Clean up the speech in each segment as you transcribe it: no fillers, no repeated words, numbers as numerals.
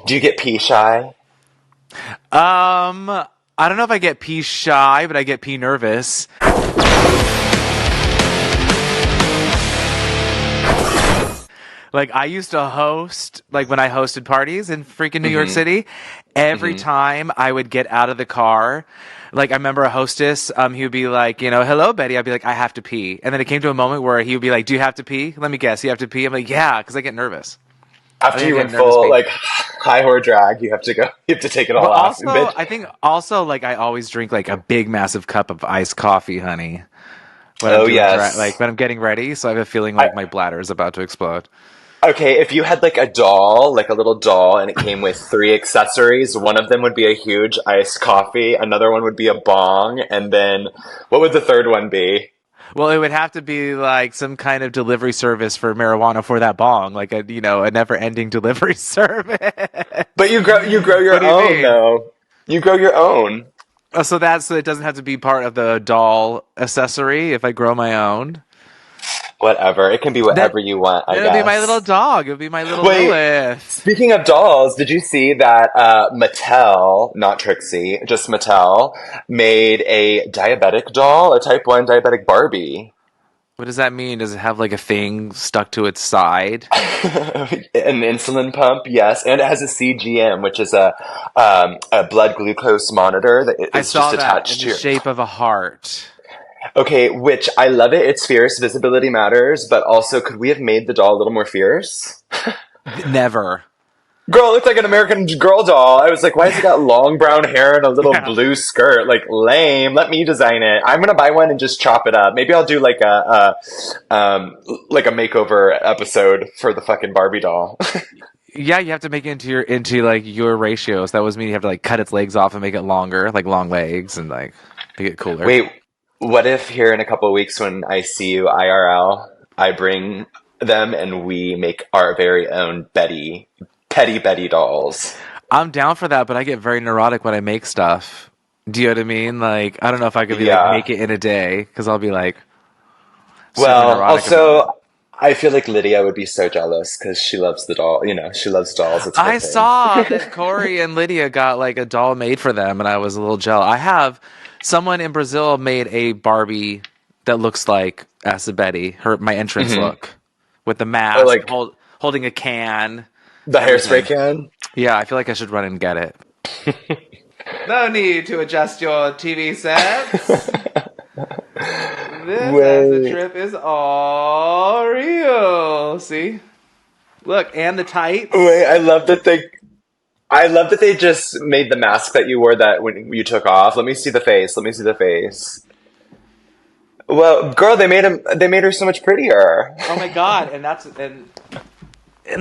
Do you get pee shy? I don't know if I get pee shy, but I get pee nervous. Like, I used to host, like, when I hosted parties in freaking New York City, every time I would get out of the car, like, I remember a hostess, he would be like, hello, Betty. I'd be like, I have to pee. And then it came to a moment where he would be like, do you have to pee? Let me guess, you have to pee? I'm like, yeah, because I get nervous. After you went full, like, high whore drag, you have to go. You have to take it all off. Also, I think also, like, I always drink, like, a big, massive cup of iced coffee, honey. Yes. Like, when I'm getting ready, so I have a feeling like my bladder is about to explode. Okay, if you had like a doll, like a little doll, and it came with 3 accessories, one of them would be a huge iced coffee, another one would be a bong, and then what would the third one be? Well, it would have to be like some kind of delivery service for marijuana for that bong, like a never-ending delivery service. But you grow your own though. You grow your own. Oh, so it doesn't have to be part of the doll accessory if I grow my own. Whatever. It can be whatever you want, I guess. It'll be my little dog. It'll be my little Lilith. Speaking of dolls, did you see that Mattel, not Trixie, just Mattel, made a diabetic doll, a type 1 diabetic Barbie? What does that mean? Does it have like a thing stuck to its side? An insulin pump, yes. And it has a CGM, which is a blood glucose monitor that is just attached to in the shape of a heart. Okay, which I love it. It's fierce. Visibility matters. But also, could we have made the doll a little more fierce? Never. Girl, it looked like an American Girl doll. I was like, why has it got long brown hair and a little blue skirt? Like, lame. Let me design it. I'm going to buy one and just chop it up. Maybe I'll do like a makeover episode for the fucking Barbie doll. Yeah, you have to make it into like your ratios. That was me. You have to like cut its legs off and make it longer, like long legs, and like make it cooler. Wait. What if here in a couple of weeks when I see you IRL, I bring them and we make our very own petty Betty dolls? I'm down for that, but I get very neurotic when I make stuff. Do you know what I mean? Like, I don't know if I could be like, make it in a day, because I'll be like, well, also, I feel like Lydia would be so jealous because she loves the doll. She loves dolls. It's I saw that Corey and Lydia got like a doll made for them, and I was a little jealous. I have someone in Brazil made a Barbie that looks like Acid Betty, my entrance look, with the mask, like, holding a can. The hairspray can? Yeah, I feel like I should run and get it. No need to adjust your TV sets. This trip is all real. See? Look, and the tights. Wait, I love that they just made the mask that you wore that when you took off. Let me see the face. Well, girl, they made her so much prettier. Oh my god, and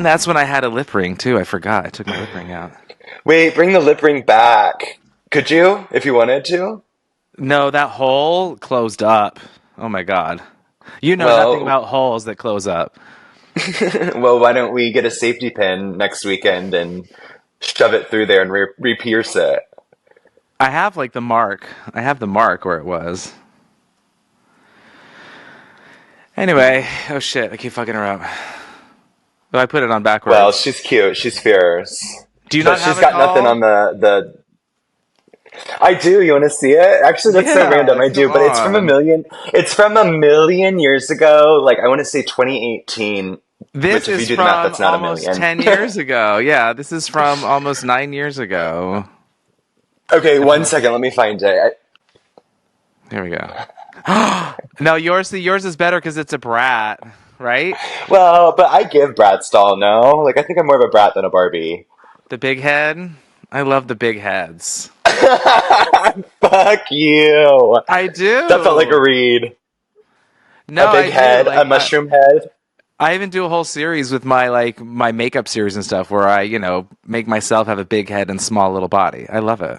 that's when I had a lip ring too. I forgot. I took my lip ring out. Wait, bring the lip ring back. Could you, if you wanted to? No, that hole closed up. Oh my god. You know nothing about holes that close up. Well, why don't we get a safety pin next weekend and shove it through there and re-pierce it? I have like the mark. I have the mark where it was. Anyway, oh shit, I keep fucking her up. Oh, I put it on backwards. Well, she's cute. She's fierce. Do you not have she's got nothing on the... I do. You want to see it? Actually, that's so random. I do, but it's from a million years ago. Like, I want to say 2018. This is from almost 10 years ago. Yeah, this is from almost 9 years ago. Okay, 1 second. Let me find it. Here we go. No, yours is better because it's a brat, right? Well, but I give Brat's doll, no? Like, I think I'm more of a Brat than a Barbie. The big head? I love the big heads. Fuck you. I do. That felt like a read. No, a big head, like, a mushroom head. I even do a whole series with my makeup series and stuff where I, make myself have a big head and small little body. I love it.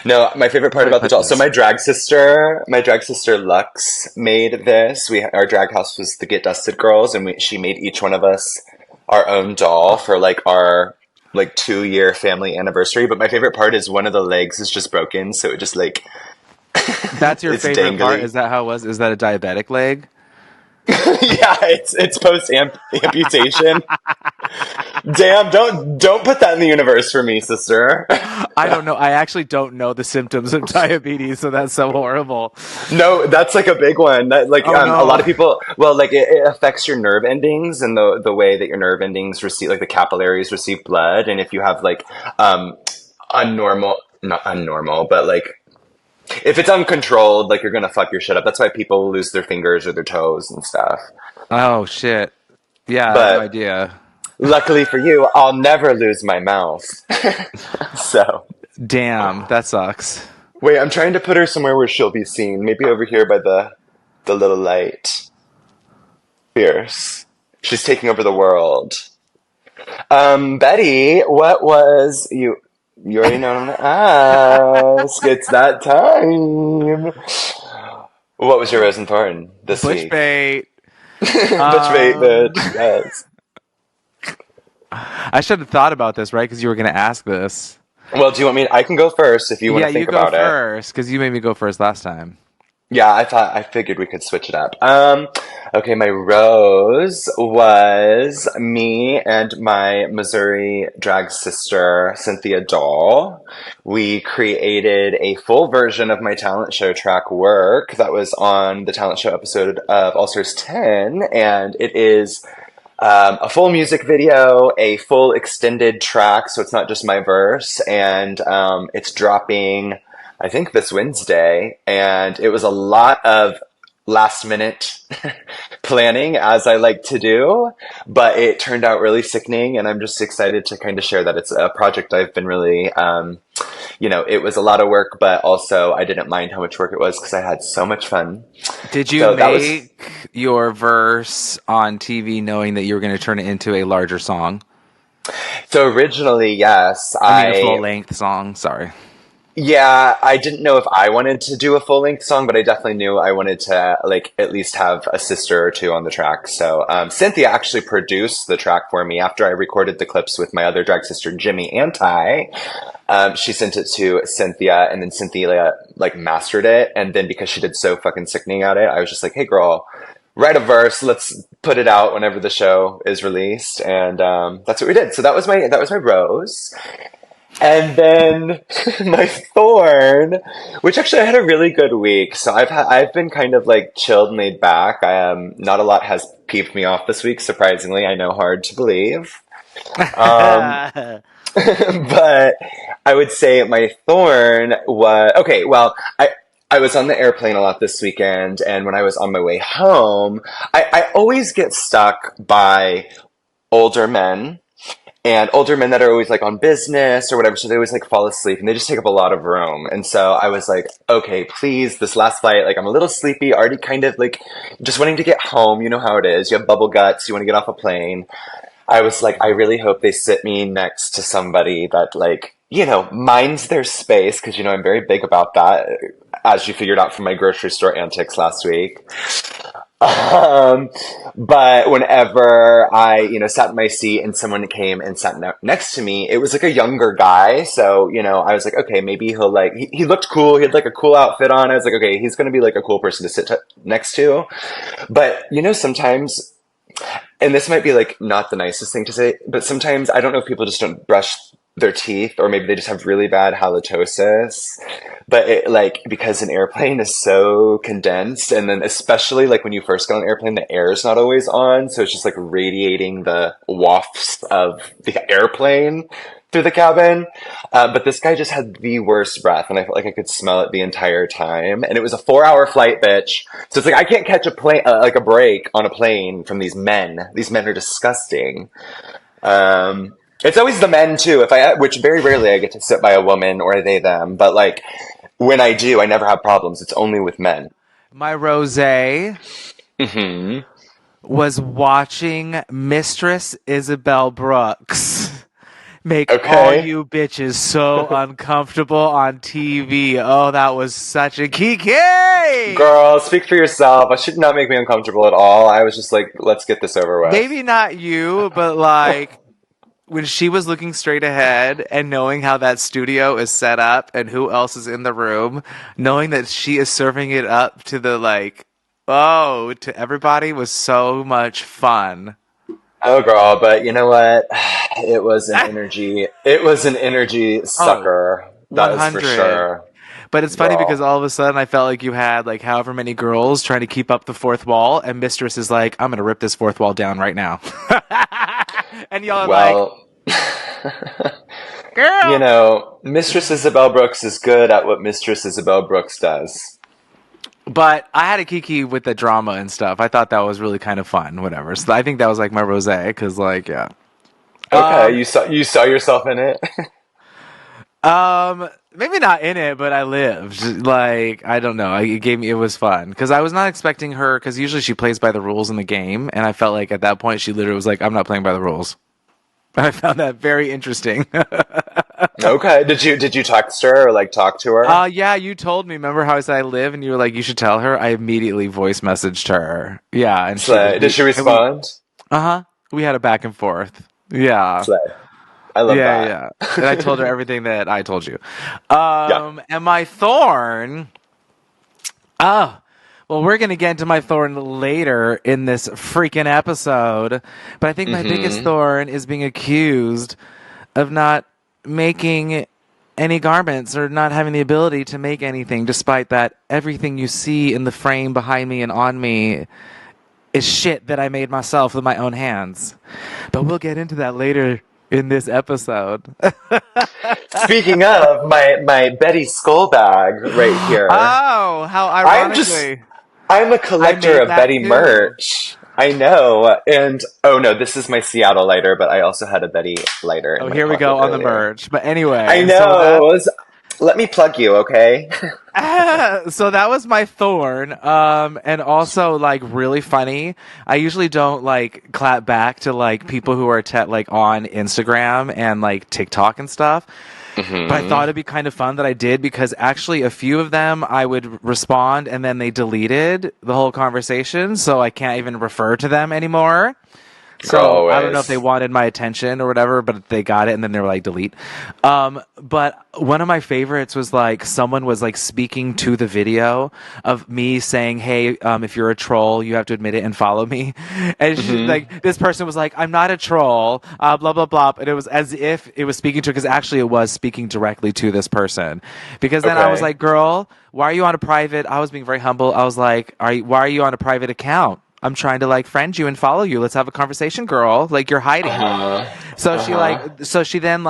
No, my favorite part about the doll. So my drag sister Lux made this. Our drag house was the Get Dusted Girls, and she made each one of us our own doll for like our 2-year family anniversary. But my favorite part is one of the legs is just broken, so it just like that's your favorite dangly part. Is that how it was? Is that a diabetic leg? Yeah, it's post amputation. Damn, don't put that in the universe for me, sister. I don't know. I actually don't know the symptoms of diabetes, so that's so horrible. No, that's like a big one. That like Oh a lot no. of people. Well, like it affects your nerve endings and the way that your nerve endings receive, like the capillaries receive blood, and if you have like unnormal, not unnormal, but like if it's uncontrolled, like you're gonna fuck your shit up. That's why people lose their fingers or their toes and stuff. Oh shit. Yeah, I had no But idea. luckily for you, I'll never lose my mouth. So Damn, that sucks. wait, I'm trying to put her somewhere where she'll be seen. Maybe over here by the little light. Fierce. She's taking over the world. Betty, what was you? You already know what I'm gonna ask. It's that time. What was your rose and thorn this Bush week? bait. Bitch bait, bitch. Yes. I should have thought about this, right? Because you were going to ask this. Well, do you want me? I can go first if you want Yeah, to you think go about it. first because you made me go first last time. Yeah, I figured we could switch it up. Okay, my rose was me and my Missouri drag sister, Cynthia Doll. We created a full version of my talent show track Work that was on the talent show episode of All Stars 10, and it is a full music video, a full extended track, so it's not just my verse, and it's dropping, I think, this Wednesday, and it was a lot of last minute planning, as I like to do, but it turned out really sickening, and I'm just excited to kind of share that it's a project I've been really, it was a lot of work, but also I didn't mind how much work it was because I had so much fun. Did you So that was make your verse on TV knowing that you were going to turn it into a larger song? so originally, yes, I mean, a full length song. Sorry. Yeah, I didn't know if I wanted to do a full length song, but I definitely knew I wanted to like at least have a sister or two on the track. So Cynthia actually produced the track for me after I recorded the clips with my other drag sister Jimmy and Ty. She sent it to Cynthia, and then Cynthia like mastered it. And then because she did so fucking sickening at it, I was just like, "Hey, girl, write a verse. Let's put it out whenever the show is released." And that's what we did. So that was my rose. And then my thorn, which actually I had a really good week. So I've been kind of like chilled and laid back. Not a lot has peeved me off this week, surprisingly. I know, hard to believe. Um, but I would say my thorn was okay. Well, I was on the airplane a lot this weekend, and when I was on my way home, I always get stuck by older men. And older men that are always like on business or whatever, so they always like fall asleep and they just take up a lot of room. And so I was like, okay, please, this last flight, like I'm a little sleepy, already kind of like just wanting to get home. You know how it is. You have bubble guts. You want to get off a plane. I was like, I really hope they sit me next to somebody that like, minds their space. Cause I'm very big about that, as you figured out from my grocery store antics last week. But whenever I, sat in my seat and someone came and sat next to me, it was like a younger guy. So, I was like, okay, maybe he'll like, he looked cool. He had like a cool outfit on. I was like, okay, he's going to be like a cool person to sit next to. But, sometimes, and this might be like not the nicest thing to say, but sometimes I don't know if people just don't brush their teeth, or maybe they just have really bad halitosis. But it like, because an airplane is so condensed, and then especially like when you first get on an airplane, the air is not always on, so it's just like radiating the wafts of the airplane through the cabin. But this guy just had the worst breath, and I felt like I could smell it the entire time. And it was a 4-hour flight, bitch. So it's like I can't catch a plane, like a break on a plane from these men. These men are disgusting. It's always the men too. Which very rarely I get to sit by a woman or they them, but like when I do, I never have problems. It's only with men. My rosé was watching Mistress Isabel Brooks make all Okay. you bitches so uncomfortable on TV. Oh, that was such a kiki! Girl, speak for yourself. It should not make me uncomfortable at all. I was just like, let's get this over with. Maybe not you, but like when she was looking straight ahead and knowing how that studio is set up and who else is in the room, knowing that she is serving it up to the to everybody was so much fun. Oh, girl, but you know what? It was an energy. It was an energy Oh, sucker. That is for 100. sure, But it's funny because girl. all of a sudden I felt like you had like however many girls trying to keep up the fourth wall, and Mistress is like, I'm gonna rip this fourth wall down right now. And y'all are like, Well, you girl. know, Mistress Isabel Brooks is good at what Mistress Isabel Brooks does. But I had a kiki with the drama and stuff. I thought that was really kind of fun, whatever. So I think that was like my rosé, because like, yeah. Okay, Um, you saw yourself in it. Maybe not in it, but I lived. Like, I don't know. It gave me, it was fun because I was not expecting her. Because usually she plays by the rules in the game, and I felt like at that point she literally was like, "I'm not playing by the rules." I found that very interesting. Okay, did you text her or like talk to her? Yeah, you told me. Remember how I said I live, and you were like, "You should tell her." I immediately voice messaged her. Yeah, and she was Slay. Did she we respond? we had a back and forth. Yeah. Slay. I love Yeah, that. yeah. And I told her everything that I told you. Yeah. And my thorn. Oh, well, we're going to get into my thorn later in this freaking episode. But I think my biggest Mm-hmm. thorn is being accused of not making any garments or not having the ability to make anything, despite that everything you see in the frame behind me and on me is shit that I made myself with my own hands. But we'll get into that later in this episode. Speaking of my Betty Skull bag right here, Oh, how I'm just ironically. I'm a I collector made of that Betty too. merch. I know, and oh no, this is my Seattle lighter, but I also had a Betty lighter Oh, in my here we pocket go on the earlier. merch. But I anyway, know. Let me plug you, okay? so that was my thorn. And also like really funny. I usually don't like clap back to like people who are like on Instagram and like TikTok and stuff. But I thought Hmm. it'd be kind of fun that I did because actually a few of them I would respond and then they deleted the whole conversation, so I can't even refer to them anymore. Girl, So I don't know if they always. wanted my attention or whatever, but they got it and then they were like delete. But one of my favorites was like someone was like speaking to the video of me saying, "Hey, if you're a troll, you have to admit it and follow me." And Hmm. like this person was like, "I'm not a troll," blah blah blah, and it was as if it was speaking to, because actually it was speaking directly to this person. Because then I was Okay. like, "Girl, why are you on a private?" I was being very humble. I was like, Why are you on a private account? I'm trying to like friend you and follow you. Let's have a conversation, girl. Like you're hiding." Uh-huh. So Uh-huh. she then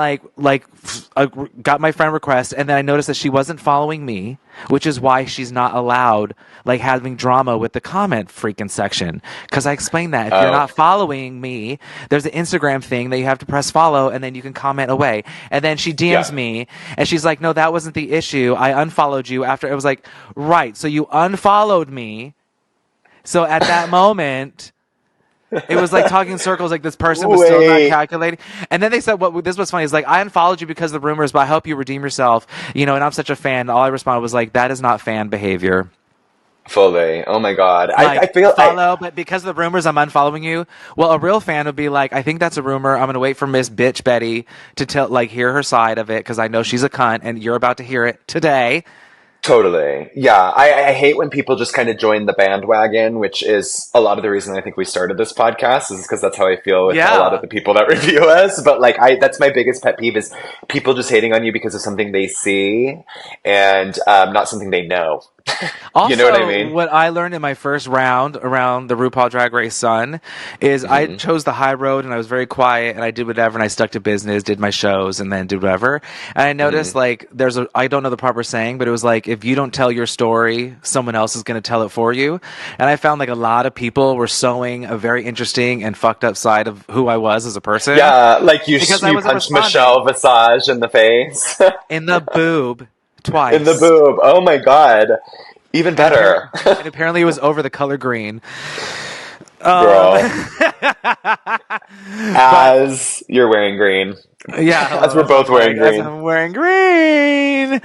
got my friend request, and then I noticed that she wasn't following me, which is why she's not allowed like having drama with the comment freaking section. Because I explained that if you're Oh. not following me, there's an Instagram thing that you have to press follow, and then you can comment away. And then she DMs Yeah. me, and she's like, "No, that wasn't the issue. I unfollowed you after." It was like, right. So you unfollowed me. So at that moment, it was like talking in circles, like this person was still not Wait. calculating. And then they said, "What this was funny is like I unfollowed you because of the rumors, but I hope you redeem yourself, and I'm such a fan." And all I responded was like, "That is not fan behavior. Fully. Oh my God. I Like feel follow, but because of the rumors, I'm unfollowing you." Well, a real fan would be like, "I think that's a rumor. I'm gonna wait for Miss Bitch Betty to hear her side of it because I know she's a cunt, and you're about to hear it today." Totally. Yeah. I hate when people just kind of join the bandwagon, which is a lot of the reason I think we started this podcast is because that's how I feel with a lot of Yeah. the people that review us. But like that's my biggest pet peeve is people just hating on you because of something they see and not something they know. You know what I Also, mean? what I learned in my first round around the RuPaul Drag Race Sun is I Hmm. chose the high road and I was very quiet and I did whatever and I stuck to business, did my shows and then did whatever. And I Hmm. noticed like I don't know the proper saying, but it was like if you don't tell your story, someone else is going to tell it for you. And I found like a lot of people were sewing a very interesting and fucked up side of who I was as a person Yeah, like because I you wasn't punched Michelle responding Visage in the face, in the boob in the twice. boob. Oh my God, even And better, apparently it was over the color green. Um, girl. but As you're wearing green, yeah, as hello. we're both wearing As green. I'm wearing green.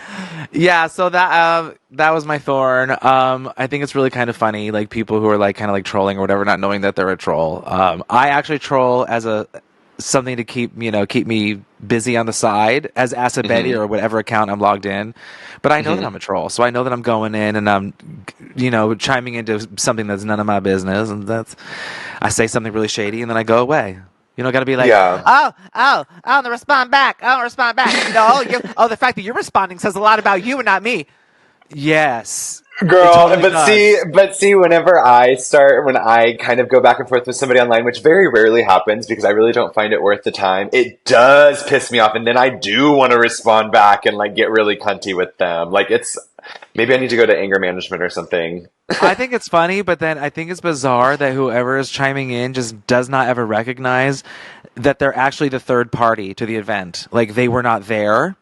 Yeah, so that was my thorn. I think it's really kind of funny, like people who are like kind of like trolling or whatever, not knowing that they're a troll. I actually troll as a something to keep me busy on the side as Acid Betty or whatever account I'm logged in. But I know that I'm a troll, so I know that I'm going in and I'm, chiming into something that's none of my business, and I say something really shady and then I go away. You don't got to be like, the respond back. I don't respond back. The fact that you're responding says a lot about you and not me. Yes. Girl, totally but see, when I kind of go back and forth with somebody online, which very rarely happens because I really don't find it worth the time, it does piss me off, and then I do want to respond back and like get really cunty with them. Like maybe I need to go to anger management or something. I think it's funny, but then I think it's bizarre that whoever is chiming in just does not ever recognize that they're actually the third party to the event. Like, they were not there.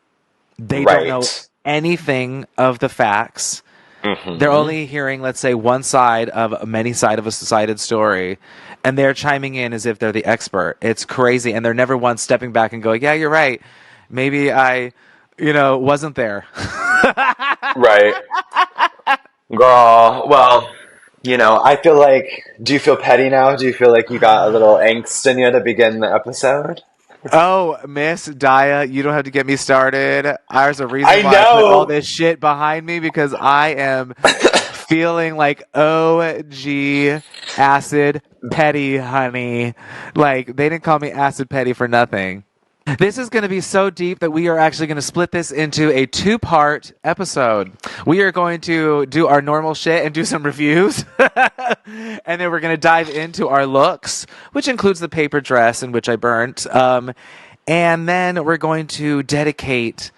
They don't know anything of the facts. They're only hearing, let's say, one side of many side of a sided story, and they're chiming in as if they're the expert. It's crazy, and they're never once stepping back and going, yeah, you're right. Maybe I, wasn't there. Right. Girl, well, I feel like, do you feel petty now? Do you feel like you got a little angst in you to begin the episode? Oh, Miss Daya, you don't have to get me started. There's a reason why I put all this shit behind me, because I am feeling like OG Acid Petty, honey. Like, they didn't call me Acid Petty for nothing. This is going to be so deep that we are actually going to split this into a 2-part episode. We are going to do our normal shit and do some reviews. And then we're going to dive into our looks, which includes the paper dress in which I burnt. And then we're going to dedicate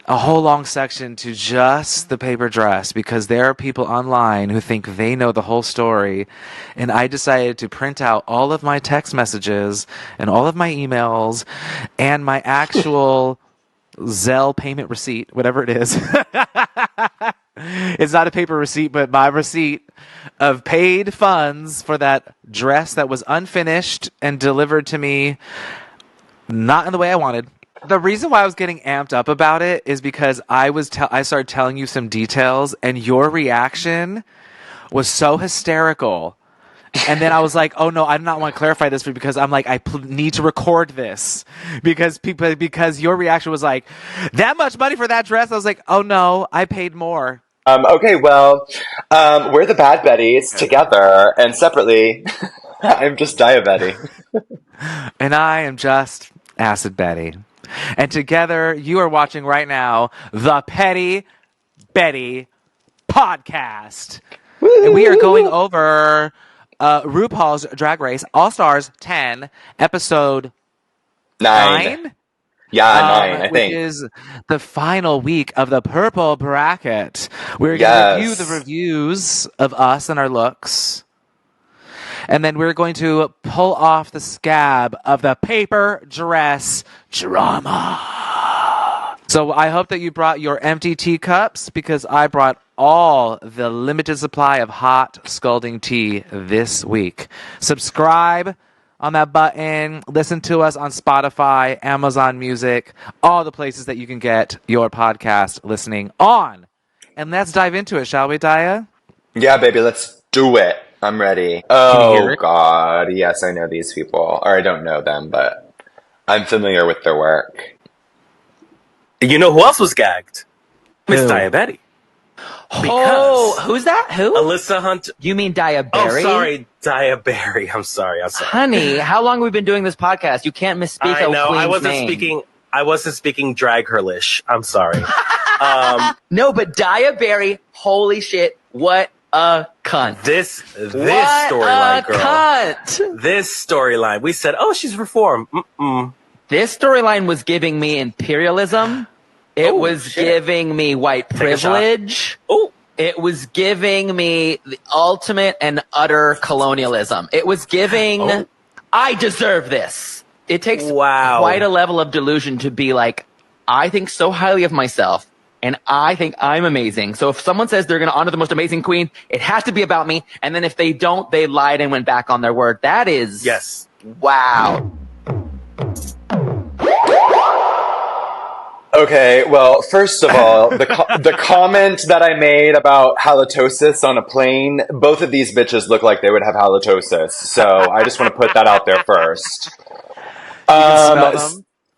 a whole long section to just the paper dress, because there are people online who think they know the whole story, and I decided to print out all of my text messages and all of my emails and my actual Zelle payment receipt, whatever it is. It's not a paper receipt, but my receipt of paid funds for that dress that was unfinished and delivered to me not in the way I wanted. The reason why I was getting amped up about it is because I started telling you some details, and your reaction was so hysterical. And then I was like, oh no, I do not want to clarify this because I'm like, I need to record this because your reaction was like, that much money for that dress? I was like, oh no, I paid more. Okay, well, we're the Bad Betties together, and separately, I'm just Daya Betty. And I am just Acid Betty. And together, you are watching right now the Petty Betty podcast. Woo! And we are going over RuPaul's Drag Race All-Stars 10, episode 9? Yeah, 9, I think. Which is the final week of the purple bracket. We're going to review the reviews of us and our looks. And then we're going to pull off the scab of the paper dress drama. So I hope that you brought your empty teacups, because I brought all the limited supply of hot scalding tea this week. Subscribe on that button. Listen to us on Spotify, Amazon Music, all the places that you can get your podcast listening on. And let's dive into it, shall we, Daya? Yeah, baby, let's do it. I'm ready. Oh, God. Yes, I know these people. Or I don't know them, but I'm familiar with their work. You know who else was gagged? Miss Daya Betty. Who's that? Who? Alyssa Hunt. You mean Daya Berry? Oh, sorry, Daya Berry. I'm sorry. Honey, how long have we been doing this podcast? You can't misspeak a queen's name. I wasn't speaking drag herlish. I'm sorry. No, but Daya Berry, holy shit, what a cunt. This storyline, girl. Cunt. This storyline. We said, oh, she's reformed. This storyline was giving me imperialism. It was giving me white privilege. Oh, it was giving me the ultimate and utter colonialism. It was giving, I deserve this. It takes quite a level of delusion to be like, I think so highly of myself, and I think I'm amazing. So if someone says they're going to honor the most amazing queen, it has to be about me. And then if they don't, they lied and went back on their word. That is... Yes. Wow. Okay, well, first of all, the comment that I made about halitosis on a plane, both of these bitches look like they would have halitosis. So I just want to put that out there first.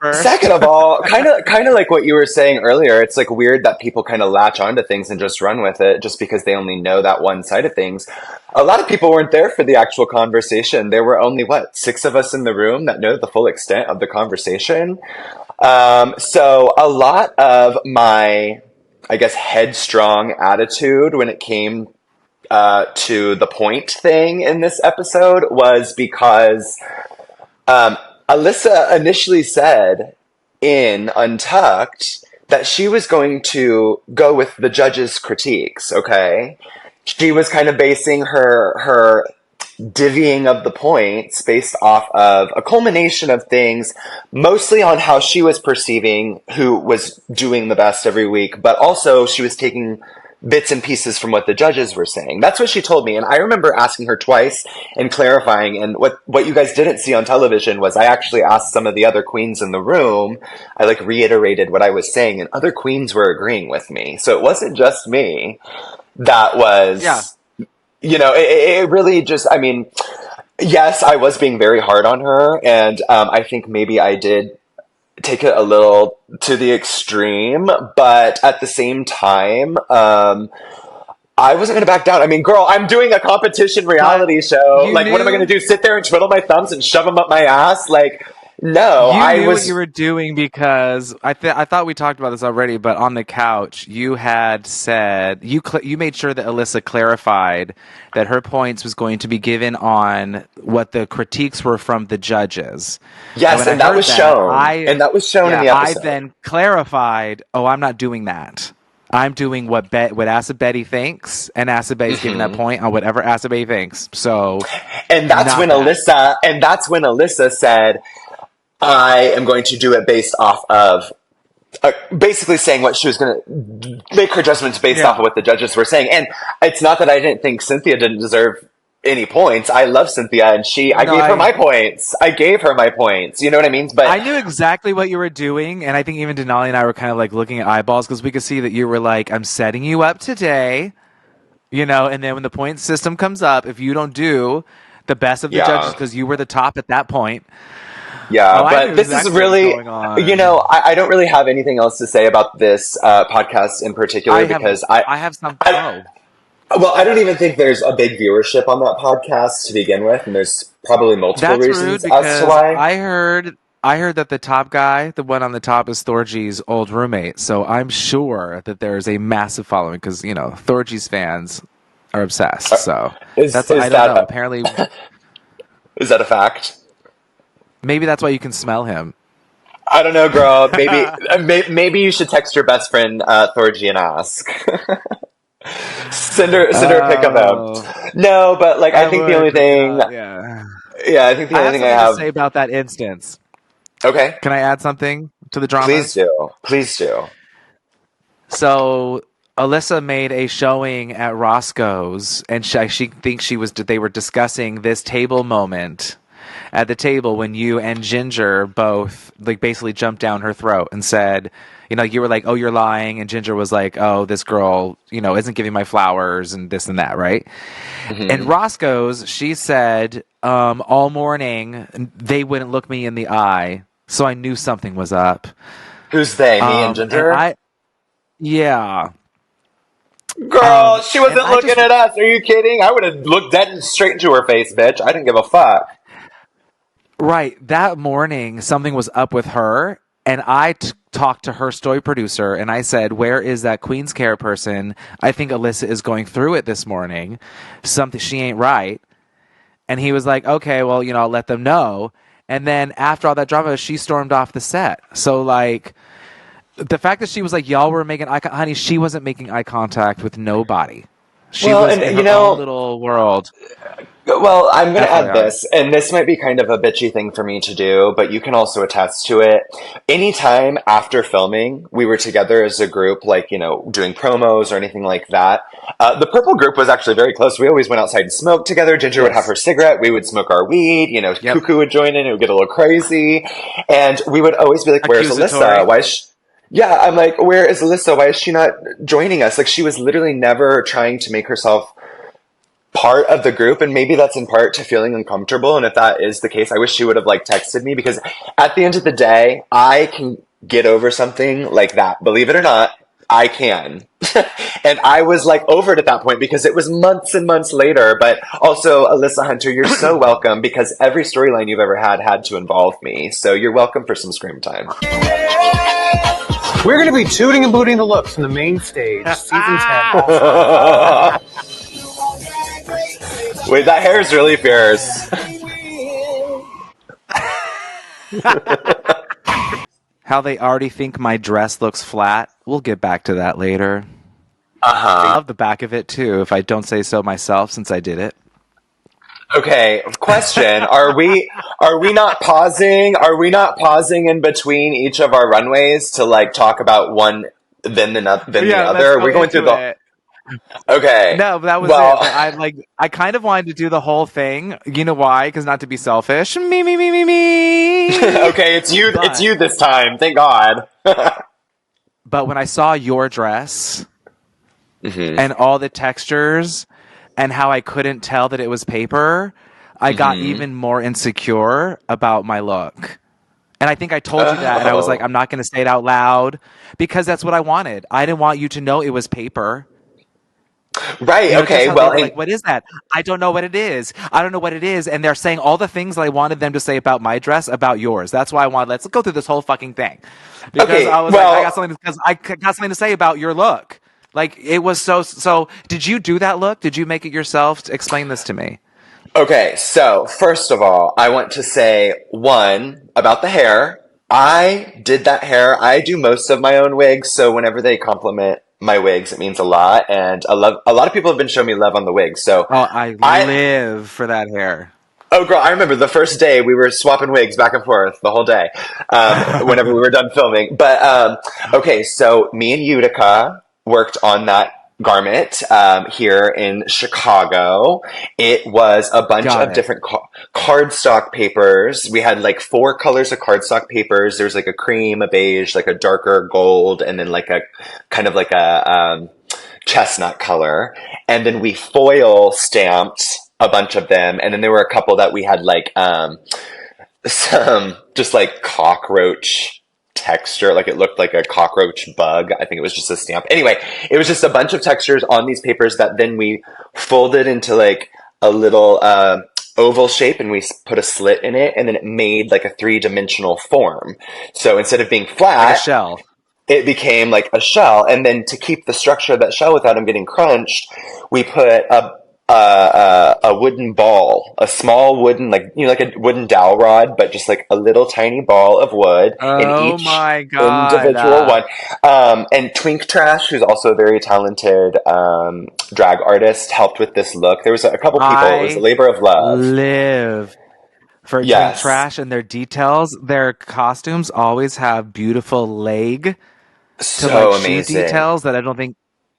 first. Second of all, kind of like what you were saying earlier, it's like weird that people kind of latch onto things and just run with it just because they only know that one side of things. A lot of people weren't there for the actual conversation. There were only, 6 of us in the room that know the full extent of the conversation. So a lot of my, I guess, headstrong attitude when it came to the point thing in this episode was because Alyssa initially said in Untucked that she was going to go with the judges' critiques, okay? She was kind of basing her divvying of the points based off of a culmination of things, mostly on how she was perceiving who was doing the best every week, but also she was taking bits and pieces from what the judges were saying. That's what she told me. And I remember asking her twice and clarifying. And what you guys didn't see on television was I actually asked some of the other queens in the room. I reiterated what I was saying, and other queens were agreeing with me. So it wasn't just me that was, it really just, I mean, yes, I was being very hard on her. And I think maybe I did take it a little to the extreme, but at the same time, I wasn't going to back down. I mean, girl, I'm doing a competition reality show. What am I going to do? Sit there and twiddle my thumbs and shove them up my ass? No, I knew what you were doing because I thought we talked about this already, but on the couch, you had said you made sure that Alyssa clarified that her points was going to be given on what the critiques were from the judges. Yes, and that was shown. And that was shown in the episode. I then clarified, I'm not doing that. I'm doing what Asa Betty thinks, and Asa Betty's giving that point on whatever Asa Betty thinks. So, and that's when Alyssa said, I am going to do it based off of basically saying what she was going to make her judgments based off of what the judges were saying. And it's not that I didn't think Cynthia didn't deserve any points. I love Cynthia, and I gave her my points. I gave her my points. You know what I mean? But I knew exactly what you were doing, and I think even Denali and I were kind of looking at eyeballs because we could see that you were I'm setting you up today, and then when the point system comes up, if you don't do the best of the judges because you were the top at that point. Yeah, but this is really, I don't really have anything else to say about this podcast in particular because I have something. Well, I don't even think there's a big viewership on that podcast to begin with, and there's probably multiple reasons as to why. I heard that the top guy, the one on the top, is Thorgy's old roommate, so I'm sure that there's a massive following because, Thorgy's fans are obsessed, so I don't know. Apparently... Is that a fact? Maybe that's why you can smell him. I don't know, girl. Maybe you should text your best friend Thorgy and ask. send her a pic of him. No, but I think the only thing. I think the only thing I have to say about that instance. Okay. Can I add something to the drama? Please do. So Alyssa made a showing at Roscoe's, and she thinks they were discussing this table moment at the table when you and Ginger both basically jumped down her throat and said, you were oh, you're lying, and Ginger was oh, this girl, isn't giving my flowers and this and that, right? Mm-hmm. And Roscoe's, she said, all morning they wouldn't look me in the eye, so I knew something was up. Who's they? Me and Ginger? Yeah. Girl, she wasn't looking at us. Are you kidding? I would have looked dead straight into her face, bitch. I didn't give a fuck. Right. That morning, something was up with her, and I talked to her story producer, and I said, where is that Queen's Care person? I think Alyssa is going through it this morning. Something, she ain't right. And he was like, okay, well, I'll let them know. And then after all that drama, she stormed off the set. So, the fact that she was y'all were making eye contact, honey, she wasn't making eye contact with nobody. She was in her own little world. Well, I'm going to add this, and this might be kind of a bitchy thing for me to do, but you can also attest to it. Anytime after filming, we were together as a group, doing promos or anything like that. The Purple group was actually very close. We always went outside and smoked together. Ginger would have her cigarette. We would smoke our weed. Cuckoo would join in. It would get a little crazy. And we would always be where's Alyssa? Why is she... Yeah, I'm where is Alyssa? Why is she not joining us? She was literally never trying to make herself part of the group, and maybe that's in part to feeling uncomfortable. And if that is the case, I wish she would have like texted me, because at the end of the day, I can get over something like that. Believe it or not, I can. And I was like over it at that point because it was months and months later. But also, Alyssa Hunter, you're so welcome, because every storyline you've ever had to involve me. So you're welcome for some scream time. We're going to be tooting and booting the looks from the main stage, season 10. Wait, that hair is really fierce. How they already think my dress looks flat. We'll get back to that later. Uh-huh. I love the back of it too, if I don't say so myself, since I did it. Okay, question. Are we not pausing? Are we not pausing in between each of our runways to like talk about one then the other? Are we going through the it. Okay. No, that was well, it. I kind of wanted to do the whole thing. You know why? Because not to be selfish. Me. Okay, it's you. It's you this time. Thank God. But when I saw your dress and all the textures and how I couldn't tell that it was paper, I got even more insecure about my look. And I think I told you that, and I was like, I'm not going to say it out loud, because that's what I wanted. I didn't want you to know it was paper. Right. You know, okay. well, like, what is that? I don't know what it is. I don't know what it is. And they're saying all the things that I wanted them to say about my dress, about yours. That's why I wanted, let's go through this whole fucking thing. Because okay, I was like, I got something to say about your look. Like, it was so, did you do that look? Did you make it yourself? Explain this to me. Okay, so first of all, I want to say one about the hair. I did that hair. I do most of my own wigs, so whenever they compliment my wigs, it means a lot. And a lot of people have been showing me love on the wigs. So I live for that hair. Oh, girl, I remember the first day we were swapping wigs back and forth the whole day, whenever we were done filming. But okay, so me and Utica worked on that garment here in Chicago. It was a bunch of different cardstock papers. We had like 4 colors of cardstock papers. There's like a cream, a beige, like a darker gold, and then like a kind of like a chestnut color. And then we foil stamped a bunch of them. And then there were a couple that we had like some just like cockroach texture, like it looked like a cockroach bug. I think it was just a stamp. Anyway, it was just a bunch of textures on these papers that then we folded into like a little oval shape, and we put a slit in it, and then it made like a 3-dimensional form. So instead of being flat, like a shell, it became like a shell. And then to keep the structure of that shell without them getting crunched, we put a wooden ball, a small wooden, like, you know, like a wooden dowel rod, but just like a little tiny ball of wood in each individual one. And Twink Trash, who's also a very talented drag artist, helped with this look. There was a couple people. It was a labor of love. Live for Twink Trash and their details. Their costumes always have beautiful leg so to like amazing shoe details that I don't think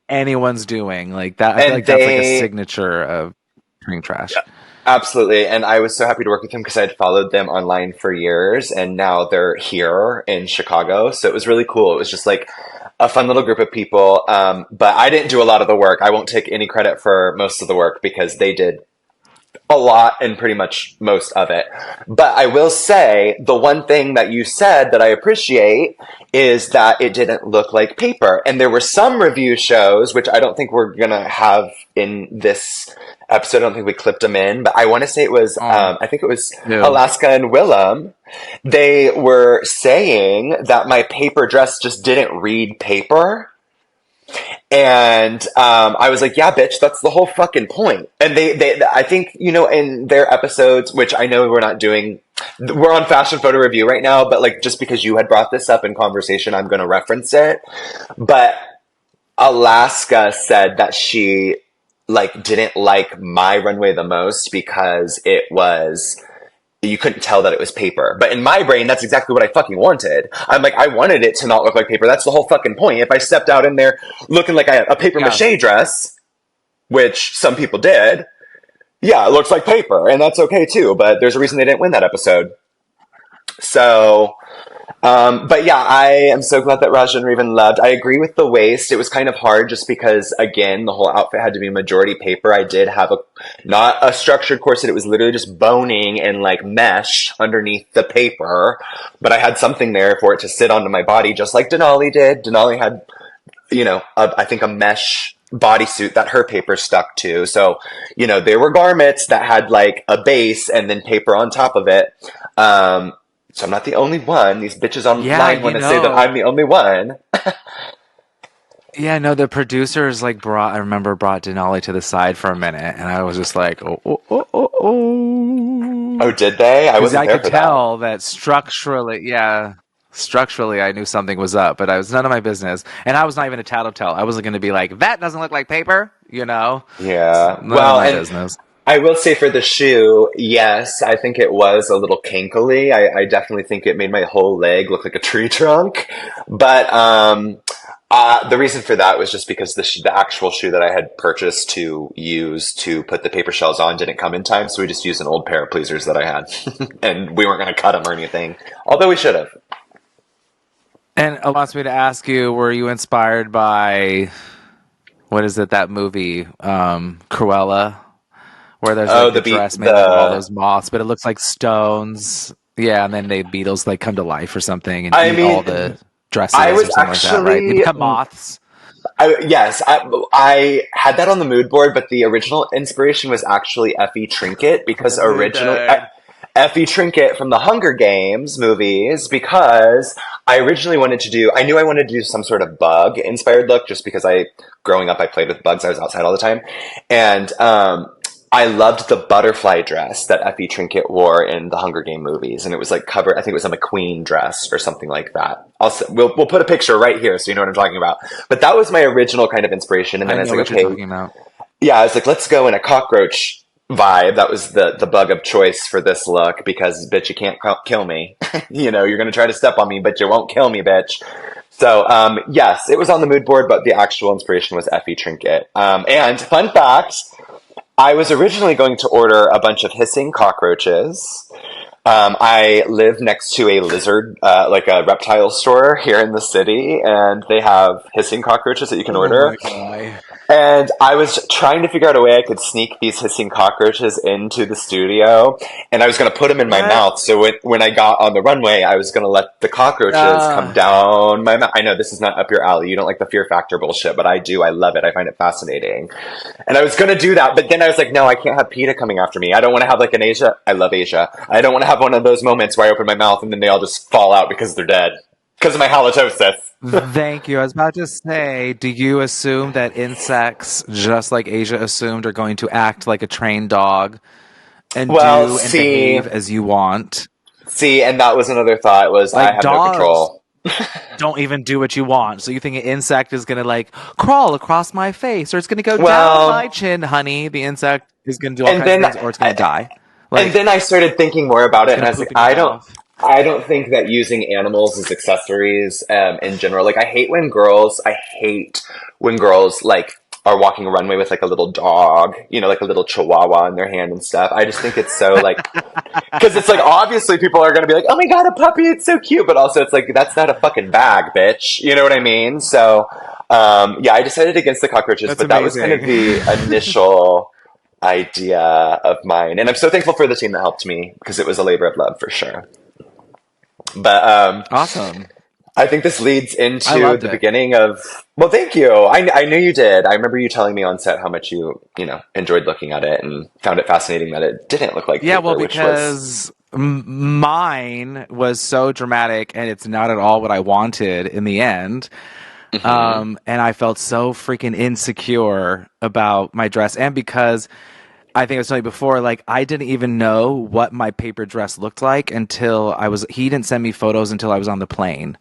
anyone's doing like that. I feel like that's like a signature of Twink Trash. Yeah, absolutely. And I was so happy to work with them because I'd followed them online for years, and now they're here in Chicago. So it was really cool. It was just like a fun little group of people. But I didn't do a lot of the work. I won't take any credit for most of the work because they did a lot and pretty much most of it. But I will say the one thing that you said that I appreciate is that it didn't look like paper. And there were some review shows, which I don't think we're going to have in this episode. I don't think we clipped them in, but I want to say it was, I think it was Alaska and Willem. They were saying that my paper dress just didn't read paper. And I was like, yeah, bitch, that's the whole fucking point. And they I think, you know, in their episodes, which I know we're not doing, we're on Fashion Photo Review right now, but like, just because you had brought this up in conversation, I'm going to reference it. But Alaska said that she like didn't like my runway the most because it was, you couldn't tell that it was paper. But in my brain, that's exactly what I fucking wanted. I'm like, I wanted it to not look like paper. That's the whole fucking point. If I stepped out in there looking like a paper mache dress, which some people did, yeah, it looks like paper. And that's okay too. But there's a reason they didn't win that episode. So, But yeah, I am so glad that Raja and Raven loved. I agree with the waist. It was kind of hard just because, again, the whole outfit had to be majority paper. I did have not a structured corset. It was literally just boning and like mesh underneath the paper. But I had something there for it to sit onto my body, just like Denali did. Denali had, I think a mesh bodysuit that her paper stuck to. So, there were garments that had like a base and then paper on top of it. So I'm not the only one. These bitches online want to say that I'm the only one. Yeah, no, the producers brought Denali to the side for a minute, and I was just like, oh. Oh, did they? I wasn't there for that. I could tell that structurally, I knew something was up, but it was none of my business. And I was not even a tattletale. I wasn't going to be like, that doesn't look like paper, Yeah. None of my business. I will say for the shoe, yes, I think it was a little cankly. I definitely think it made my whole leg look like a tree trunk. But the reason for that was just because the actual shoe that I had purchased to use to put the paper shells on didn't come in time, so we just used an old pair of pleasers that I had. And we weren't going to cut them or anything, although we should have. And it wants me to ask you, were you inspired by, what is it, that movie, Cruella? Where there's the dress made of all those moths, but it looks like stones. Yeah, and then the beetles come to life or something and eat all the dresses or something like that, right? They become moths. Yes, I had that on the mood board, but the original inspiration was actually Effie Trinket, because originally Effie Trinket from the Hunger Games movies, because I originally I knew I wanted to do some sort of bug inspired look, just because growing up I played with bugs. I was outside all the time, and I loved the butterfly dress that Effie Trinket wore in the Hunger Game movies, and it was covered. I think it was a McQueen dress or something like that. We'll put a picture right here so you know what I'm talking about. But that was my original kind of inspiration, and then I was like, okay, yeah, I was like, let's go in a cockroach vibe. That was the bug of choice for this look, because bitch, you can't kill me. You're gonna try to step on me, but you won't kill me, bitch. So yes, it was on the mood board, but the actual inspiration was Effie Trinket. And fun fact, I was originally going to order a bunch of hissing cockroaches. I live next to a lizard, a reptile store here in the city, and they have hissing cockroaches that you can order. And I was trying to figure out a way I could sneak these hissing cockroaches into the studio, and I was going to put them in my mouth. So when I got on the runway, I was going to let the cockroaches come down my mouth. I know this is not up your alley. You don't like the Fear Factor bullshit, but I do. I love it. I find it fascinating. And I was going to do that, but then I was like, no, I can't have PETA coming after me. I don't want to have an Asia. I love Asia. I don't want to have one of those moments where I open my mouth and then they all just fall out because they're dead. Because of my halitosis. Thank you. I was about to say, do you assume that insects, just like Asia assumed, are going to act like a trained dog and behave as you want? See, and that was another thought, was I have no control. Don't even do what you want. So you think an insect is going to crawl across my face, or it's going to go down my chin, honey. The insect is going to do all kinds of things, or it's going to die. And then I started thinking more about it, and I was like, I don't think that using animals as accessories in general. I hate when girls are walking a runway with a little dog, a little chihuahua in their hand and stuff. I just think it's so because it's obviously people are going to be like, oh my God, a puppy, it's so cute. But also it's that's not a fucking bag, bitch. You know what I mean? So, yeah, I decided against the cockroaches, but that was kind of the initial idea of mine. And I'm so thankful for the team that helped me, because it was a labor of love for sure. But awesome. I think this leads into the beginning of. Well, thank you. I knew you did. I remember you telling me on set how much you enjoyed looking at it and found it fascinating that it didn't look like paper, because mine was so dramatic and it's not at all what I wanted in the end. Mm-hmm. And I felt so freaking insecure about my dress, and because I think I was telling you before, I didn't even know what my paper dress looked like until he didn't send me photos until I was on the plane.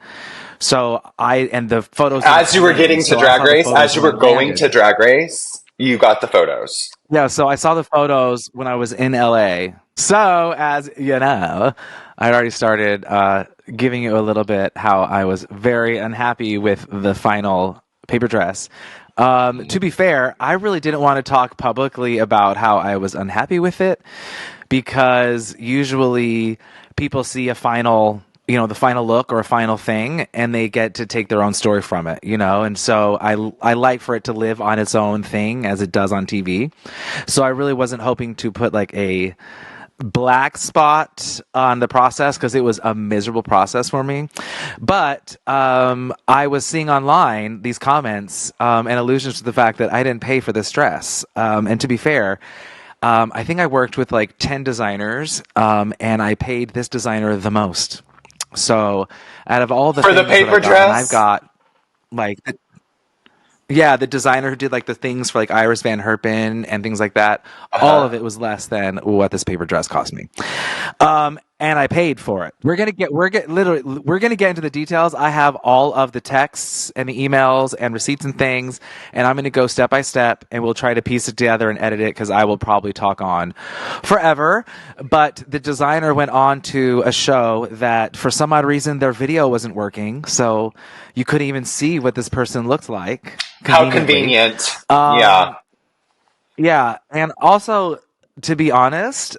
So the photos. As you were getting to Drag Race, as you were going to Drag Race, you got the photos. Yeah, so I saw the photos when I was in LA. So, as you know, I already started giving you a little bit how I was very unhappy with the final paper dress. To be fair, I really didn't want to talk publicly about how I was unhappy with it, because usually people see a final the final look or a final thing, and they get to take their own story from it, and so I like for it to live on its own thing as it does on TV. So I really wasn't hoping to put like a black spot on the process, because it was a miserable process for me. But I was seeing online these comments and allusions to the fact that I didn't pay for this dress. And to be fair, I think I worked with like 10 designers, and I paid this designer the most. So out of all the For the things that paper I got, and dress? I've got like yeah, the designer who did like the things for like Iris Van Herpen and things like that, all of it was less than what this paper dress cost me. And I paid for it. We're gonna get into the details. I have all of the texts and the emails and receipts and things, and I'm gonna go step by step, and we'll try to piece it together and edit it, because I will probably talk on forever. But the designer went on to a show that for some odd reason their video wasn't working, so you couldn't even see what this person looked like. How convenient. Yeah. Yeah, and also to be honest,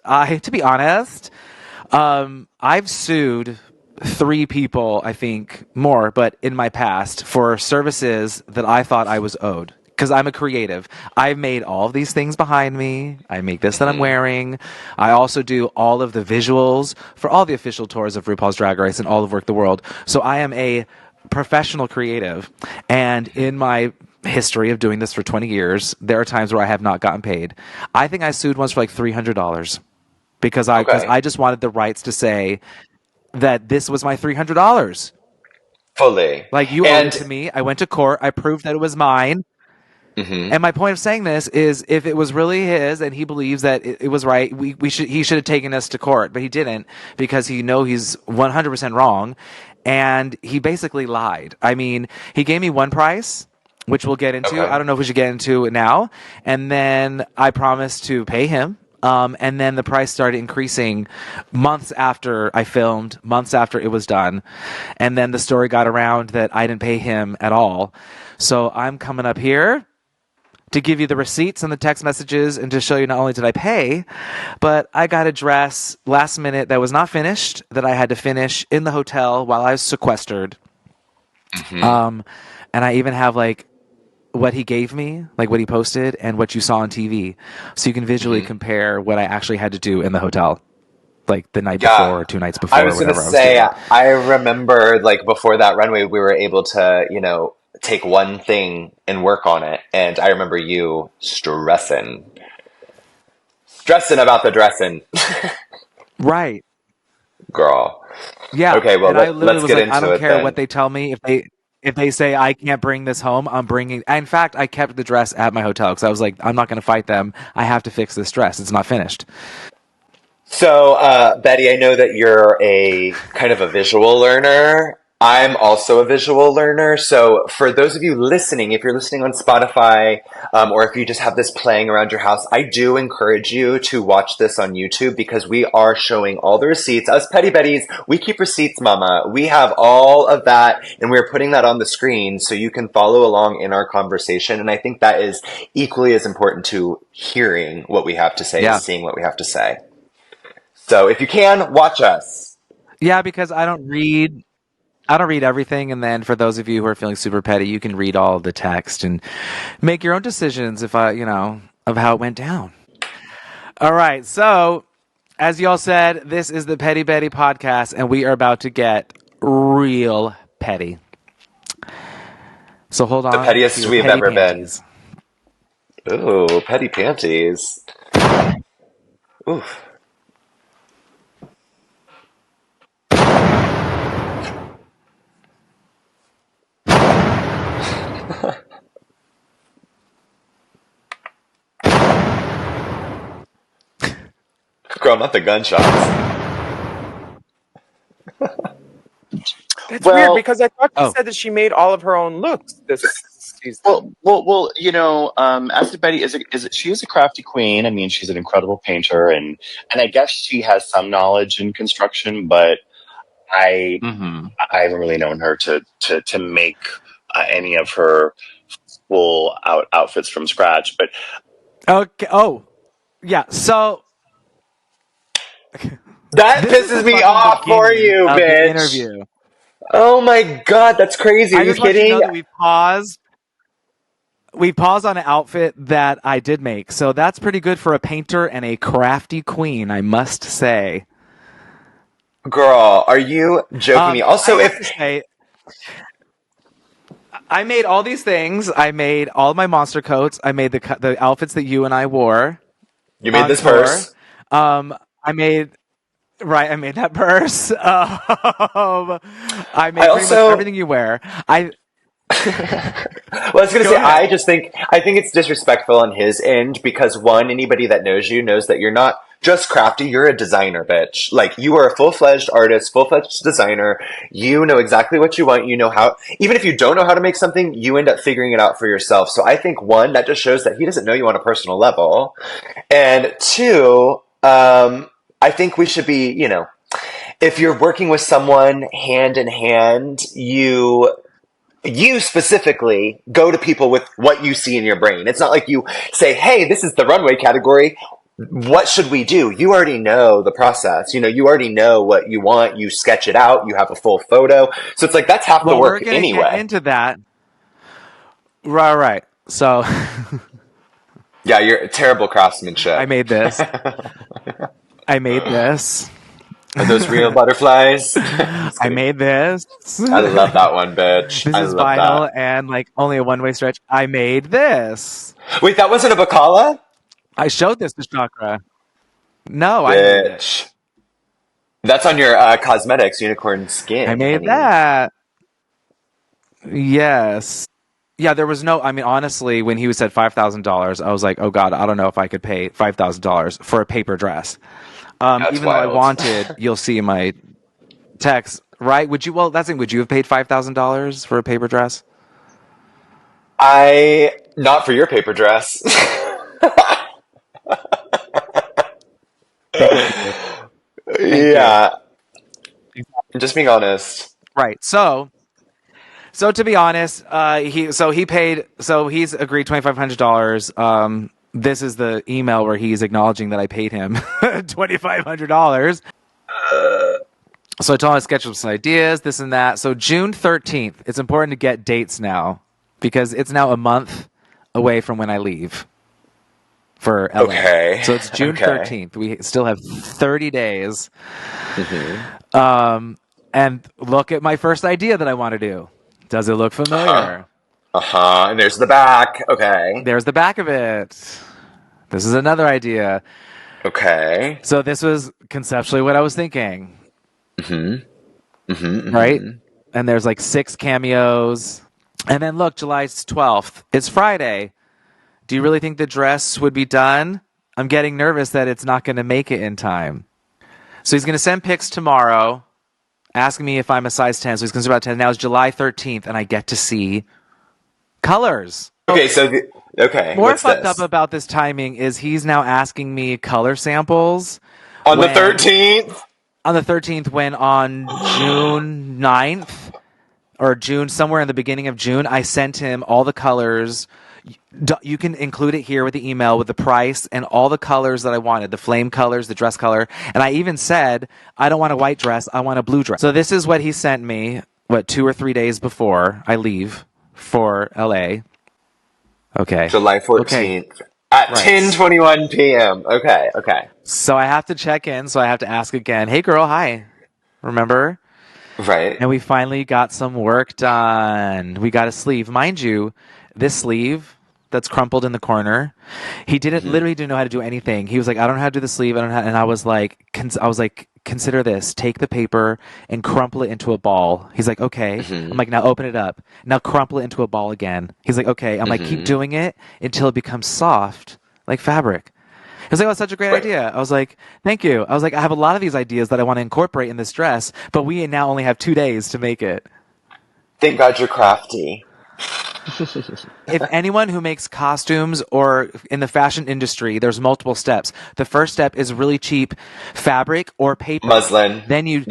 I've sued 3 people, I think more, but in my past, for services that I thought I was owed. Because I'm a creative. I've made all of these things behind me. I make this that I'm wearing. I also do all of the visuals for all the official tours of RuPaul's Drag Race and all of Work the World. So I am a professional creative. And in my history of doing this for 20 years, there are times where I have not gotten paid. I think I sued once for like $300 because I just wanted the rights to say that this was my $300. Fully. Like, you owe it to me. I went to court. I proved that it was mine. And my point of saying this is, if it was really his and he believes that it was right, he should have taken us to court, but he didn't, because he's 100% wrong, and he basically lied. I mean, he gave me one price, which we'll get into. I don't know if we should get into it now. And then I promised to pay him. And then the price started increasing months after I filmed, months after it was done. And then the story got around that I didn't pay him at all. So I'm coming up here to give you the receipts and the text messages, and to show you not only did I pay, but I got a dress last minute that was not finished, that I had to finish in the hotel while I was sequestered. And I even have like what he gave me, like what he posted, and what you saw on TV, so you can visually compare what I actually had to do in the hotel, like the night before or 2 nights before. I was going to say, I remember like before that runway, we were able to, take one thing and work on it. And I remember you stressing about the dressing. Right. Girl. Yeah. Okay, well, let's get into it. I don't care what they tell me. If they say I can't bring this home, I'm bringing. In fact, I kept the dress at my hotel because I was like, I'm not going to fight them. I have to fix this dress. It's not finished. So, Betty, I know that you're a kind of a visual learner. I'm also a visual learner. So for those of you listening, if you're listening on Spotify, or if you just have this playing around your house, I do encourage you to watch this on YouTube, because we are showing all the receipts. Us Petty Betties, we keep receipts, mama. We have all of that, and we're putting that on the screen so you can follow along in our conversation. And I think that is equally as important to hearing what we have to say as seeing what we have to say. So if you can, watch us. Yeah, because I don't read everything, and then for those of you who are feeling super petty, you can read all the text and make your own decisions of how it went down. All right, so as y'all said, this is the Petty Betty podcast, and we are about to get real petty. So hold on. The pettiest we've ever been. Ooh, petty panties. Oof. Girl, not the gunshots. That's weird, because I thought she said that she made all of her own looks this season. Well, as Betty she is a crafty queen. I mean, she's an incredible painter, and I guess she has some knowledge in construction, but I haven't really known her to make any of her full outfits from scratch. But okay, yeah. So That This is pisses the me fucking off for beginning you, of the bitch. interview. Oh my god, that's crazy. Are I you just want you to kidding? know that we paused. We paused on an outfit that I did make, so that's pretty good for a painter and a crafty queen, I must say. Girl, are you joking me? Also, I have to say, I made all these things. I made all my monster coats. I made the outfits that you and I wore you made on this tour. purse. I made that purse. I made I pretty much also everything you wear. Well, I was gonna Go say, ahead. I think it's disrespectful on his end because one, anybody that knows you knows that you're not just crafty, you're a designer, bitch. Like, you are a full-fledged artist, full-fledged designer. You know exactly what you want. You know how, even if you don't know how to make something, you end up figuring it out for yourself. So I think one, that just shows that he doesn't know you on a personal level. And two, I think we should be, if you're working with someone hand in hand, you specifically go to people with what you see in your brain. It's not like you say, hey, this is the runway category. What should we do? You already know the process. You already know what you want. You sketch it out. You have a full photo. So it's like, that's half the Well, work we're going to get anyway. into that. Right. So Yeah, you're terrible craftsmanship. I made this. Are those real butterflies? I made this. I love that one, bitch. This I is love vinyl that. and like only a one-way stretch. I made this. Wait, that wasn't a bacala? I showed this to Chakra. No, I made it. Bitch. That's on your cosmetics unicorn skin. I made honey. that. Yes. Yeah, there was no. I mean, honestly, when he said $5,000, I was like, "Oh God, I don't know if I could pay $5,000 for a paper dress." Even though I wanted, you'll see in my text, right? Would you? Well, that's it. Would you have paid $5,000 for a paper dress? Not for your paper dress. Yeah. I'm just being honest. Right. So to be honest, he's agreed $2,500. This is the email where he's acknowledging that I paid him $2,500. So I told him to sketch up some ideas, this and that. So June 13th, it's important to get dates now because it's now a month away from when I leave for LA. Okay. So it's June 13th. We still have 30 days. Mm-hmm. And look at my first idea that I want to do. Does it look familiar? And there's the back. Okay. There's the back of it. This is another idea. Okay. So this was conceptually what I was thinking. Mm-hmm. Mm-hmm. Right? And there's like 6 cameos. And then look, July 12th. It's Friday. Do you really think the dress would be done? I'm getting nervous that it's not going to make it in time. So he's going to send pics tomorrow, asking me if I'm a size 10. So he's going to about 10. Now it's July 13th, and I get to see colors. Okay, so more fucked up about this timing is he's now asking me color samples on the 13th. On the 13th, when on June 9th or June, somewhere in the beginning of June, I sent him all the colors. You can include it here with the email with the price and all the colors that I wanted, the flame colors, the dress color. And I even said, I don't want a white dress, I want a blue dress. So this is what he sent me, 2 or 3 days before I leave for LA. Okay. July 14th at 10:21 p.m. Okay. So I have to check in, so I have to ask again, hey girl, hi. Remember? Right. And we finally got some work done. We got a sleeve. Mind you, this sleeve that's crumpled in the corner, he literally didn't know how to do anything. He was like, I don't know how to do the sleeve. And I was like, consider this. Take the paper and crumple it into a ball. He's like, okay. I'm like, now open it up. Now crumple it into a ball again. He's like, okay. I'm like, keep doing it until it becomes soft, like fabric. He was like, oh, that's such a great idea. I was like, thank you. I was like, I have a lot of these ideas that I want to incorporate in this dress, but we now only have 2 days to make it. Thank God you're crafty. If anyone who makes costumes or in the fashion industry, there's multiple steps. The first step is really cheap fabric or paper. Muslin. Then you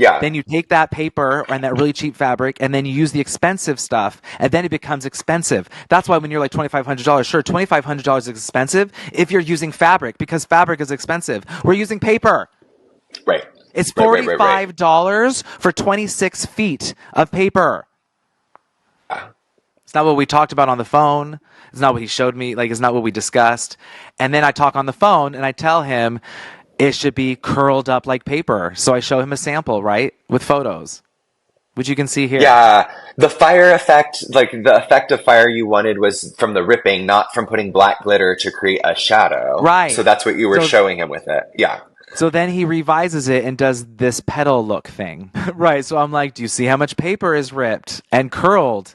take that paper and that really cheap fabric, and then you use the expensive stuff, and then it becomes expensive. That's why when you're like $2,500, sure, $2,500 is expensive if you're using fabric, because fabric is expensive. We're using paper. Right. It's Right, right, right, $45 for 26 feet of paper. It's not what we talked about on the phone. It's not what he showed me. Like, it's not what we discussed. And then I talk on the phone and I tell him it should be curled up like paper. So I show him a sample, right? With photos, which you can see here. Yeah, the fire effect, like the effect of fire you wanted was from the ripping, not from putting black glitter to create a shadow. Right. So that's what you were showing him with it. Yeah. So then he revises it and does this petal look thing. Right. So I'm like, do you see how much paper is ripped and curled?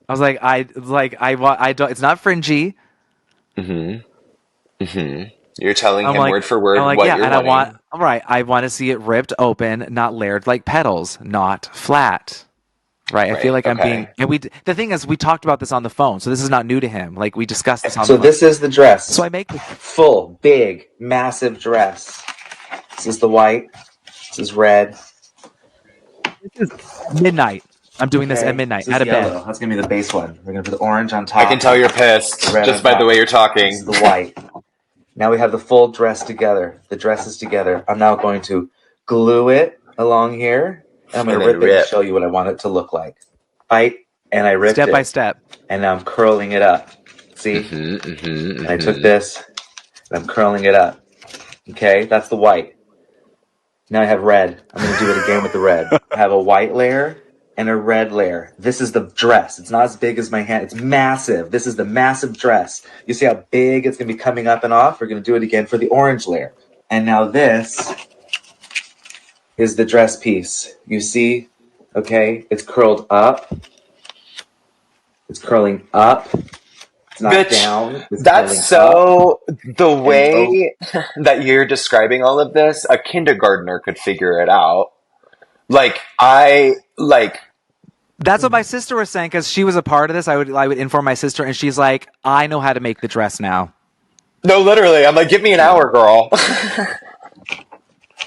I was like, I don't, it's not fringy. You're telling him like, word for word like, what yeah, you're and wanting. I want to see it ripped open, not layered like petals, not flat. Right. I feel like I'm being, and the thing is, we talked about this on the phone, so this is not new to him. Like, we discussed this on the phone. So this is the dress. So I make full, big, massive dress. This is the white. This is red. This is midnight. I'm doing this at midnight, out of bed. That's going to be the base one. We're going to put the orange on top. I can tell you're pissed just by the way you're talking. This is the white. Now we have the full dress together. The dress is together. I'm now going to glue it along here. And I'm going to rip it and show you what I want it to look like. Right? And I ripped it. Step by step. And now I'm curling it up. See? And I took this and I'm curling it up. Okay? That's the white. Now I have red. I'm going to do it again with the red. I have a white layer and a red layer. This is the dress. It's not as big as my hand. It's massive. This is the massive dress. You see how big it's going to be coming up and off? We're going to do it again for the orange layer. And now this is the dress piece. You see? Okay? It's curled up. It's curling up. It's not down. It's that's so up. The way that you're describing all of this, a kindergartner could figure it out. That's what my sister was saying, because she was a part of this. I would inform my sister, and she's like, I know how to make the dress now. No, literally. I'm like, give me an hour, girl.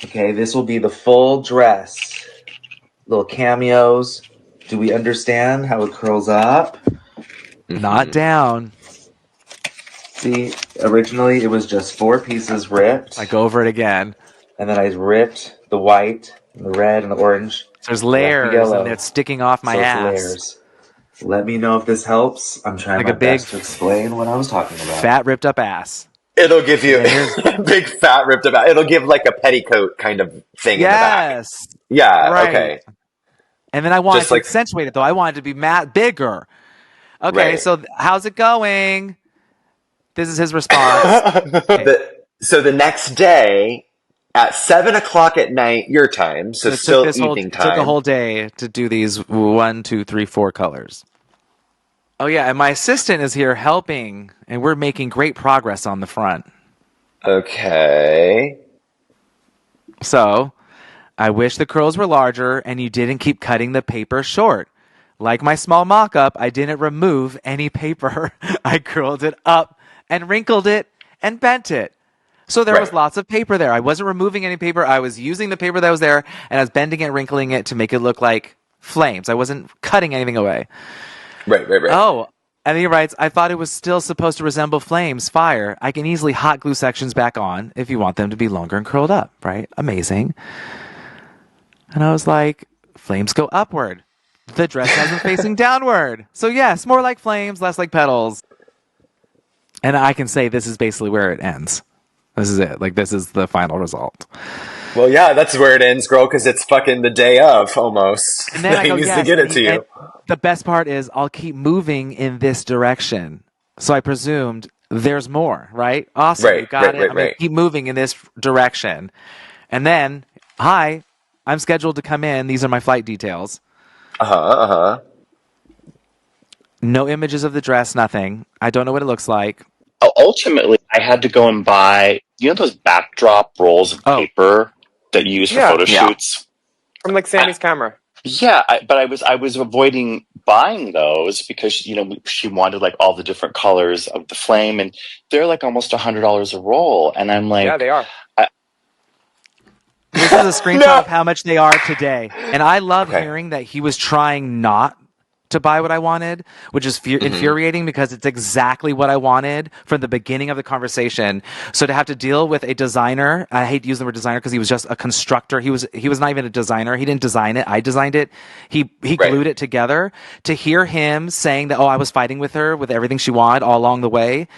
Okay, this will be the full dress. Little cameos. Do we understand how it curls up? Not down. See, originally it was just 4 pieces ripped. I go over it again. And then I ripped the white, and the red, and the orange. So there's layers, and it's sticking off my ass. Layers. Let me know if this helps. I'm trying my best to explain what I was talking about. Fat, ripped up ass. It'll give you big, fat, ripped up ass. It'll give like a petticoat kind of thing in the back. Yeah, right. Okay. And then I wanted to accentuate it, though. I wanted it to be bigger. Okay, so how's it going? This is his response. So the next day at 7:00 at night, your time, so still evening time. It took a whole day to do these 1, 2, 3, 4 colors. Oh yeah, and my assistant is here helping, and we're making great progress on the front. Okay. So, I wish the curls were larger, and you didn't keep cutting the paper short. Like my small mock-up, I didn't remove any paper. I curled it up and wrinkled it and bent it. So there was lots of paper there. I wasn't removing any paper. I was using the paper that was there, and I was bending it, wrinkling it to make it look like flames. I wasn't cutting anything away. Right. Oh, and he writes, I thought it was still supposed to resemble flames, fire. I can easily hot glue sections back on if you want them to be longer and curled up, right? Amazing. And I was like, flames go upward. The dress has them facing downward. So yes, more like flames, less like petals. And I can say this is basically where it ends. This is it. Like, this is the final result. Well, yeah, that's where it ends, girl, because it's fucking the day of, almost. And then I go, needs to get it to you. The best part is I'll keep moving in this direction. So I presumed there's more, right? Awesome, you got it. I'm going to keep moving in this direction. And then, hi, I'm scheduled to come in. These are my flight details. No images of the dress, nothing. I don't know what it looks like. Ultimately, I had to go and buy, those backdrop rolls of paper that you use for photo shoots? From like Sammy's camera. Yeah, but I was avoiding buying those because, she wanted like all the different colors of the flame, and they're like almost $100 a roll. And I'm like... Yeah, they are. This is a screenshot of how much they are today. And I love hearing that he was trying not to buy what I wanted, which is infuriating because it's exactly what I wanted from the beginning of the conversation. So to have to deal with a designer, I hate using the word designer because he was just a constructor. He was not even a designer. He didn't design it. I designed it. He glued it together. To hear him saying that, I was fighting with her with everything she wanted all along the way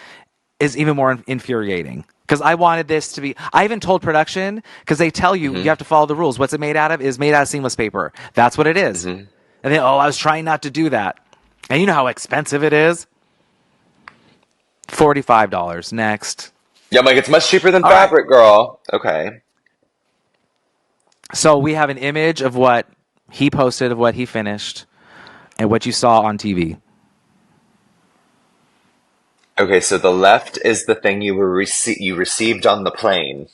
is even more infuriating. Because I wanted this to be... I even told production, because they tell you, you have to follow the rules. What's it made out of? Is made out of seamless paper. That's what it is. And then, I was trying not to do that. And you know how expensive it is? $45. Next. Yeah, I'm like, it's much cheaper than fabric, girl. Okay. So we have an image of what he posted, of what he finished, and what you saw on TV. Okay, so the left is the thing you received on the plane.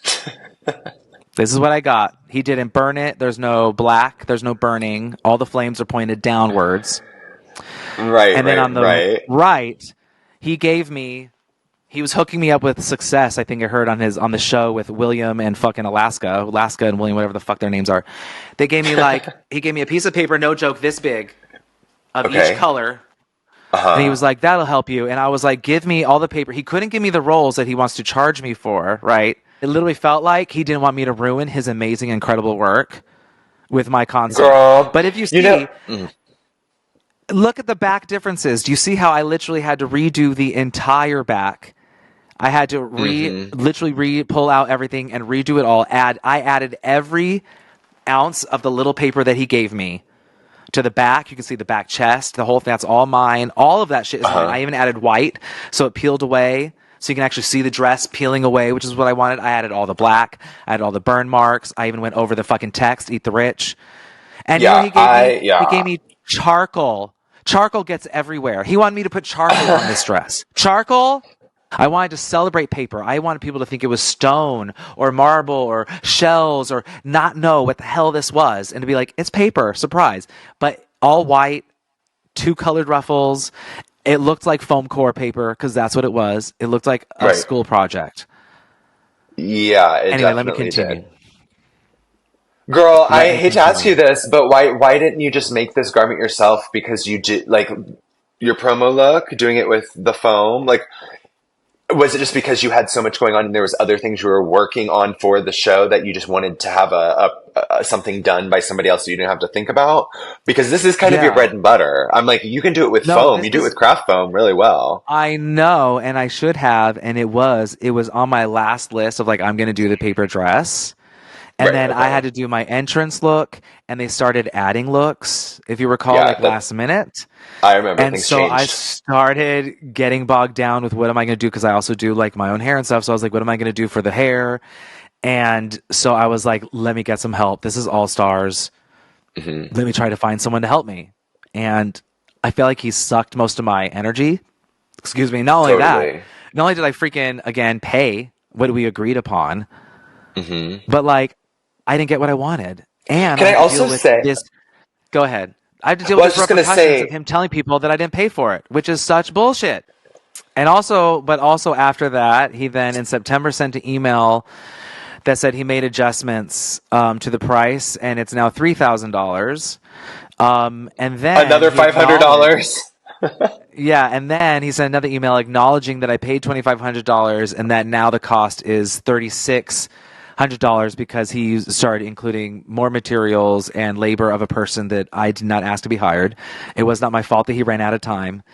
This is what I got. He didn't burn it. There's no black. There's no burning. All the flames are pointed downwards. Right, and then on the right, he gave me... He was hooking me up with Success, I think I heard on the show with William and fucking Alaska and William, whatever the fuck their names are. They gave me he gave me a piece of paper, no joke, this big, of each color. And he was like, that'll help you. And I was like, give me all the paper. He couldn't give me the rolls that he wants to charge me for, right? It literally felt like he didn't want me to ruin his amazing, incredible work with my concept. Girl, but if you see, look at the back differences. Do you see how I literally had to redo the entire back? I had to literally pull out everything and redo it all. I added every ounce of the little paper that he gave me to the back. You can see the back chest, the whole thing. That's all mine. All of that shit is mine. I even added white, so it peeled away. So you can actually see the dress peeling away, which is what I wanted. I added all the black. I added all the burn marks. I even went over the fucking text, "Eat the rich." And he gave me charcoal. Charcoal gets everywhere. He wanted me to put charcoal on this dress. Charcoal? I wanted to celebrate paper. I wanted people to think it was stone or marble or shells or not know what the hell this was and to be like, it's paper, surprise. But all white, 2 colored ruffles. It looked like foam core paper because that's what it was. It looked like a school project. Yeah, anyway, let me continue. Did. Girl, I hate to ask you this, but why didn't you just make this garment yourself? Because you did, like, your promo look, doing it with the foam, like, was it just because you had so much going on and there was other things you were working on for the show that you just wanted to have a something done by somebody else so you didn't have to think about? Because this is kind of your bread and butter. I'm like, you can do it with foam. You do it with craft foam really well. I know, and I should have, and it was on my last list of like, I'm going to do the paper dress. And then I had to do my entrance look, and they started adding looks, if you recall, last minute. I remember and so changed. I started getting bogged down with what am I going to do, because I also do like my own hair and stuff. So I was like, what am I going to do for the hair? And so I was like, let me get some help. This is All Stars. Let me try to find someone to help me. And I feel like he sucked most of my energy. Excuse me. Not only that, not only did I freaking, again, pay what we agreed upon, but like, I didn't get what I wanted. And can I also say this? Go ahead. I have to deal with the repercussions of him telling people that I didn't pay for it, which is such bullshit. And also after that, he then in September sent an email that said he made adjustments to the price, and it's now $3,000. And then another $500. Yeah, and then he sent another email acknowledging that I paid $2,500 and that now the cost is $3,600 because he started including more materials and labor of a person that I did not ask to be hired. It was not my fault that he ran out of time.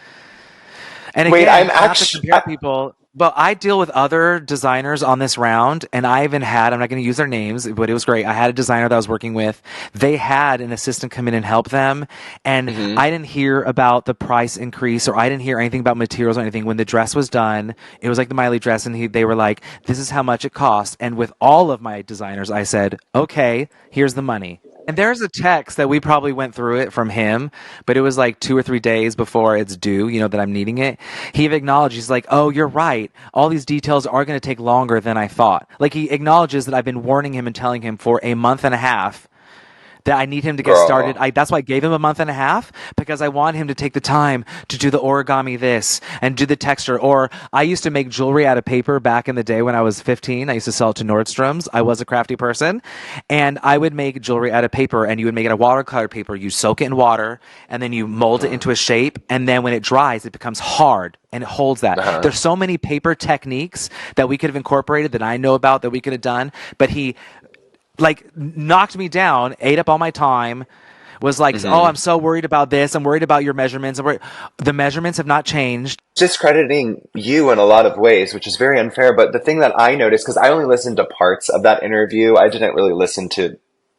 And again, I'm actually people, but I deal with other designers on this round, and I even had, I'm not going to use their names, but it was great. I had a designer that I was working with. They had an assistant come in and help them, and I didn't hear about the price increase, or I didn't hear anything about materials or anything. When the dress was done, it was like the Miley dress, and they were like, this is how much it costs. And with all of my designers, I said, okay, here's the money. And there's a text that we probably went through it from him, but it was like 2 or 3 days before it's due, that I'm needing it. He acknowledged, he's like, oh, you're right. All these details are going to take longer than I thought. Like, he acknowledges that I've been warning him and telling him for a month and a half that I need him to get Girl. started. That's why I gave him a month and a half, because I want him to take the time to do the origami this and do the texture. Or I used to make jewelry out of paper back in the day when I was 15. I used to sell it to Nordstrom's. I was a crafty person. And I would make jewelry out of paper, and you would make it out of watercolor paper. You soak it in water, and then you mold it into a shape. And then when it dries, it becomes hard, and it holds that. There's so many paper techniques that we could have incorporated that I know about that we could have done. But he knocked me down, ate up all my time, was like, oh, I'm so worried about this. I'm worried about your measurements. The measurements have not changed. Discrediting you in a lot of ways, which is very unfair. But the thing that I noticed, because I only listened to parts of that interview, I didn't really listen to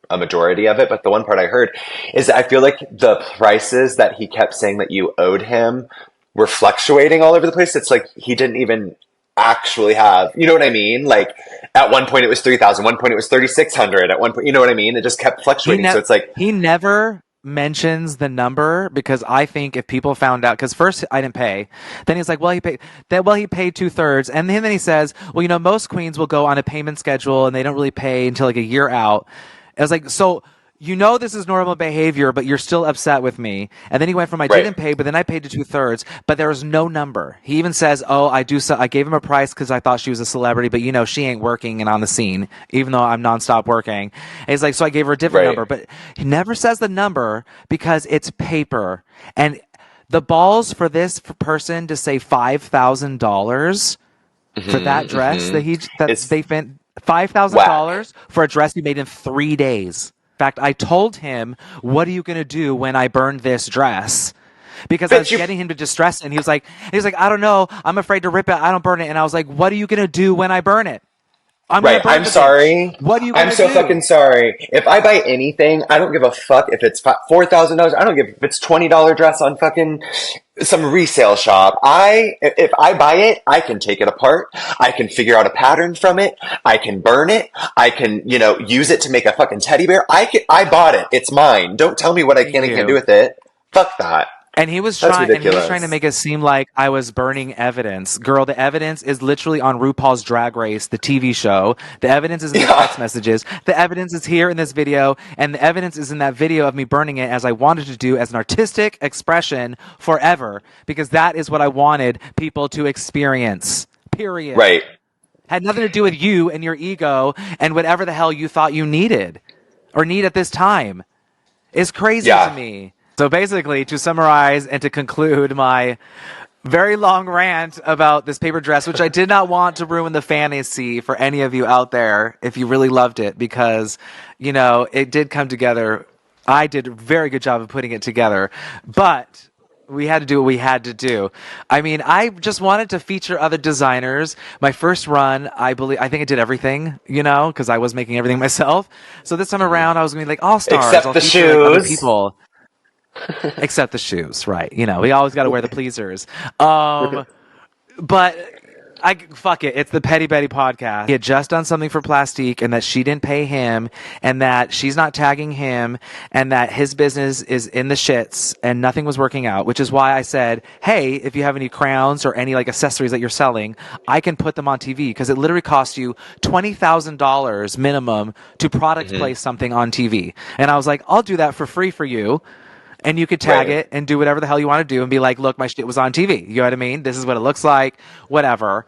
a majority of it, but the one part I heard is that I feel like the prices that he kept saying that you owed him were fluctuating all over the place. It's like he didn't even actually have, you know what I mean? Like at one point it was 3,000, one point it was 3,600, at one point, you know what I mean? It just kept fluctuating. So it's like he never mentions the number, because I think if people found out, because first I didn't pay, then he's like, well, he paid 2/3, and then he says, well, most queens will go on a payment schedule and they don't really pay until like a year out. I was like, so this is normal behavior, but you're still upset with me. And then he went from I didn't pay, but then I paid to 2/3, but there was no number. He even says, oh, I gave him a price because I thought she was a celebrity, but she ain't working and on the scene, even though I'm nonstop working. And he's like, so I gave her a different number, but he never says the number because it's paper. And the balls for this person to say $5,000 for that dress they spent $5,000 for a dress you made in 3 days. In fact, I told him, what are you going to do when I burn this dress? Because I was getting him to distress it. And he was like, I don't know. I'm afraid to rip it. I don't burn it. And I was like, what are you going to do when I burn it? I'm sorry. What are you going to do? I'm so fucking sorry. If I buy anything, I don't give a fuck if it's $4,000. I don't give if it's $20 dress on fucking some resale shop. If I buy it, I can take it apart. I can figure out a pattern from it. I can burn it. I can, use it to make a fucking teddy bear. I bought it. It's mine. Don't tell me what I can and can't do with it. Fuck that. And he was trying to make it seem like I was burning evidence. Girl, the evidence is literally on RuPaul's Drag Race, the TV show. The evidence is in the text messages. The evidence is here in this video, and the evidence is in that video of me burning it as I wanted to do as an artistic expression forever, because that is what I wanted people to experience. Period. Right. Had nothing to do with you and your ego and whatever the hell you thought you needed or need at this time. It's crazy to me. So basically, to summarize and to conclude my very long rant about this paper dress, which I did not want to ruin the fantasy for any of you out there if you really loved it, because, it did come together. I did a very good job of putting it together, but we had to do what we had to do. I mean, I just wanted to feature other designers. My first run, I think I did everything, because I was making everything myself. So this time around, I was going to be like all-stars. Except the shoes. Like other people. Except the shoes, right? We always got to wear the pleasers. But fuck it. It's the Petty Betty podcast. He had just done something for Plastique, and that she didn't pay him, and that she's not tagging him, and that his business is in the shits, and nothing was working out. Which is why I said, hey, if you have any crowns or any accessories that you're selling, I can put them on TV, because it literally costs you $20,000 minimum to product place something on TV. And I was like, I'll do that for free for you. And you could tag it and do whatever the hell you want to do and be like, look, my shit was on TV. You know what I mean? This is what it looks like, whatever.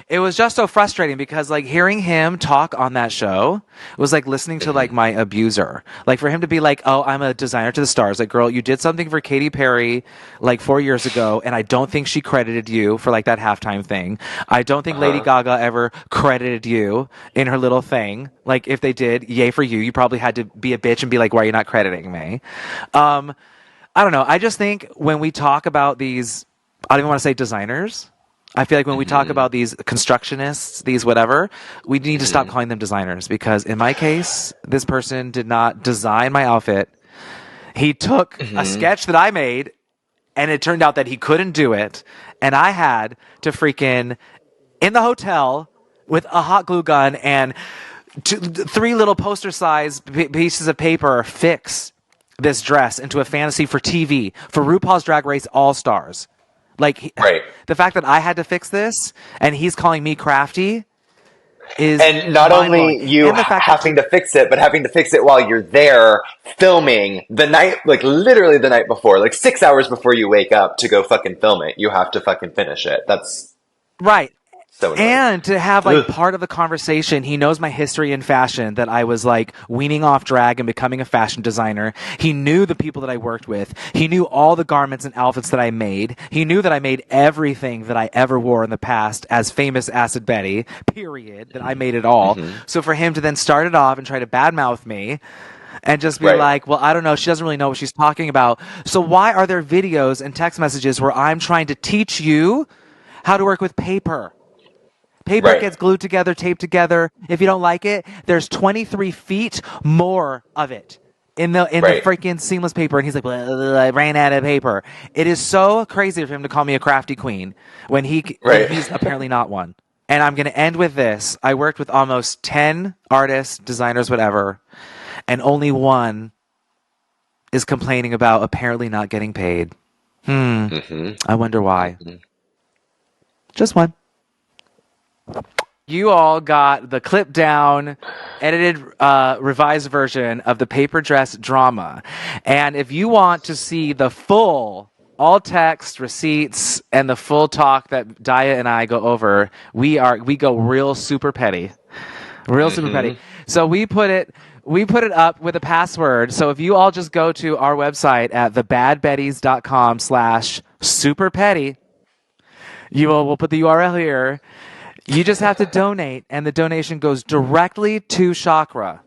It was just so frustrating because hearing him talk on that show was like listening to my abuser. For him to be like, oh, I'm a designer to the stars. Girl, you did something for Katy Perry 4 years ago, and I don't think she credited you for that halftime thing. I don't think Lady Gaga ever credited you in her little thing. If they did, yay for you. You probably had to be a bitch and be like, why are you not crediting me? I don't know. I just think when we talk about these, I don't even want to say designers. I feel like when we talk about these constructionists, these whatever, we need to stop calling them designers, because in my case, this person did not design my outfit. He took a sketch that I made, and it turned out that he couldn't do it, and I had to freaking, in the hotel, with a hot glue gun and 3 little poster-sized pieces of paper, fix this dress into a fantasy for TV, for RuPaul's Drag Race All-Stars. The fact that I had to fix this and he's calling me crafty, is And not only mind-blowing. you And the fact having to fix it, but having to fix it while you're there filming the night, like literally the night before, like 6 hours before you wake up to go fucking film it. You have to fucking finish it. That's right. so annoying. And to have like part of the conversation, he knows my history in fashion, that I was like weaning off drag and becoming a fashion designer. He knew the people that I worked with. He knew all the garments and outfits that I made. He knew that I made everything that I ever wore in the past as famous Acid Betty, period, that I made it all. So for him to then start it off and try to badmouth me and just be like, well, I don't know, she doesn't really know what she's talking about. So why are there videos and text messages where I'm trying to teach you how to work with paper? Paper gets glued together, taped together. If you don't like it, there's 23 feet more of it in the freaking seamless paper. And he's like, well, I ran out of paper. It is so crazy for him to call me a crafty queen when he's apparently not one. And I'm going to end with this. I worked with almost 10 artists, designers, whatever, and only one is complaining about apparently not getting paid. I wonder why. Just one. You all got the clipped down, edited, revised version of the paper dress drama. And if you want to see the full, all text, receipts, and the full talk that Daya and I go over, we go real super petty. Real super petty. So we put it up with a password. So if you all just go to our website at thebadbetties.com/superpetty, we'll put the URL here. You just have to donate, and the donation goes directly to Chakra.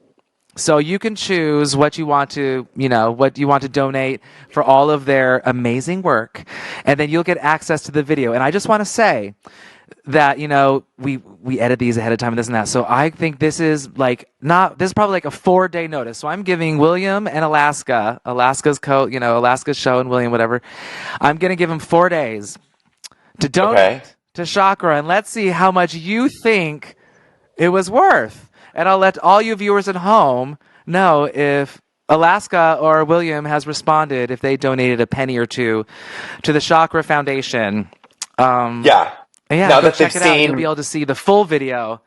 So you can choose what you want to donate for all of their amazing work, and then you'll get access to the video. And I just want to say that, we edit these ahead of time and this and that. So I think this is probably like a 4-day notice. So I'm giving William and Alaska's show and William, whatever. I'm going to give him 4 days to donate to Chakra, and let's see how much you think it was worth. And I'll let all you viewers at home know if Alaska or William has responded, if they donated a penny or two to the Chakra Foundation. Now that they've seen, you'll be able to see the full video.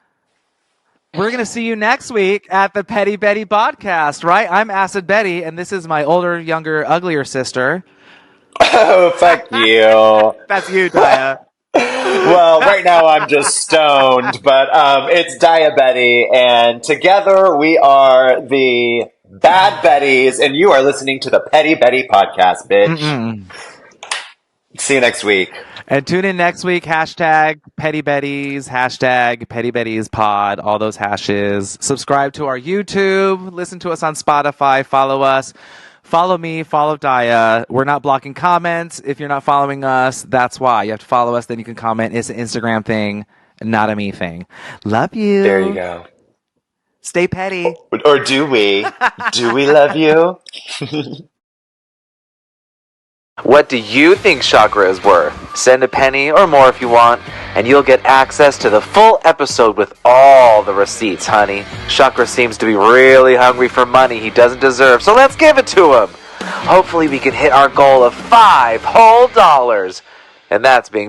We're going to see you next week at the Petty Betty podcast, right? I'm Acid Betty, and this is my older, younger, uglier sister. Oh, fuck you. That's you, Daya. Well, right now I'm just stoned, but it's Daya Betty, and together we are the Bad Betties, and you are listening to the Petty Betty podcast, bitch. See you next week. And tune in next week, hashtag Petty Betties, hashtag Petty Betties Pod, all those hashes. Subscribe to our YouTube, listen to us on Spotify, follow us. Follow me, follow Daya. We're not blocking comments. If you're not following us, that's why. You have to follow us, then you can comment. It's an Instagram thing, not a me thing. Love you. There you go. Stay petty. Or do we? Do we love you? What do you think Chakra is worth? Send a penny or more if you want, and you'll get access to the full episode with all the receipts, honey. Chakra seems to be really hungry for money he doesn't deserve, so let's give it to him. Hopefully we can hit our goal of $5 whole, and that's being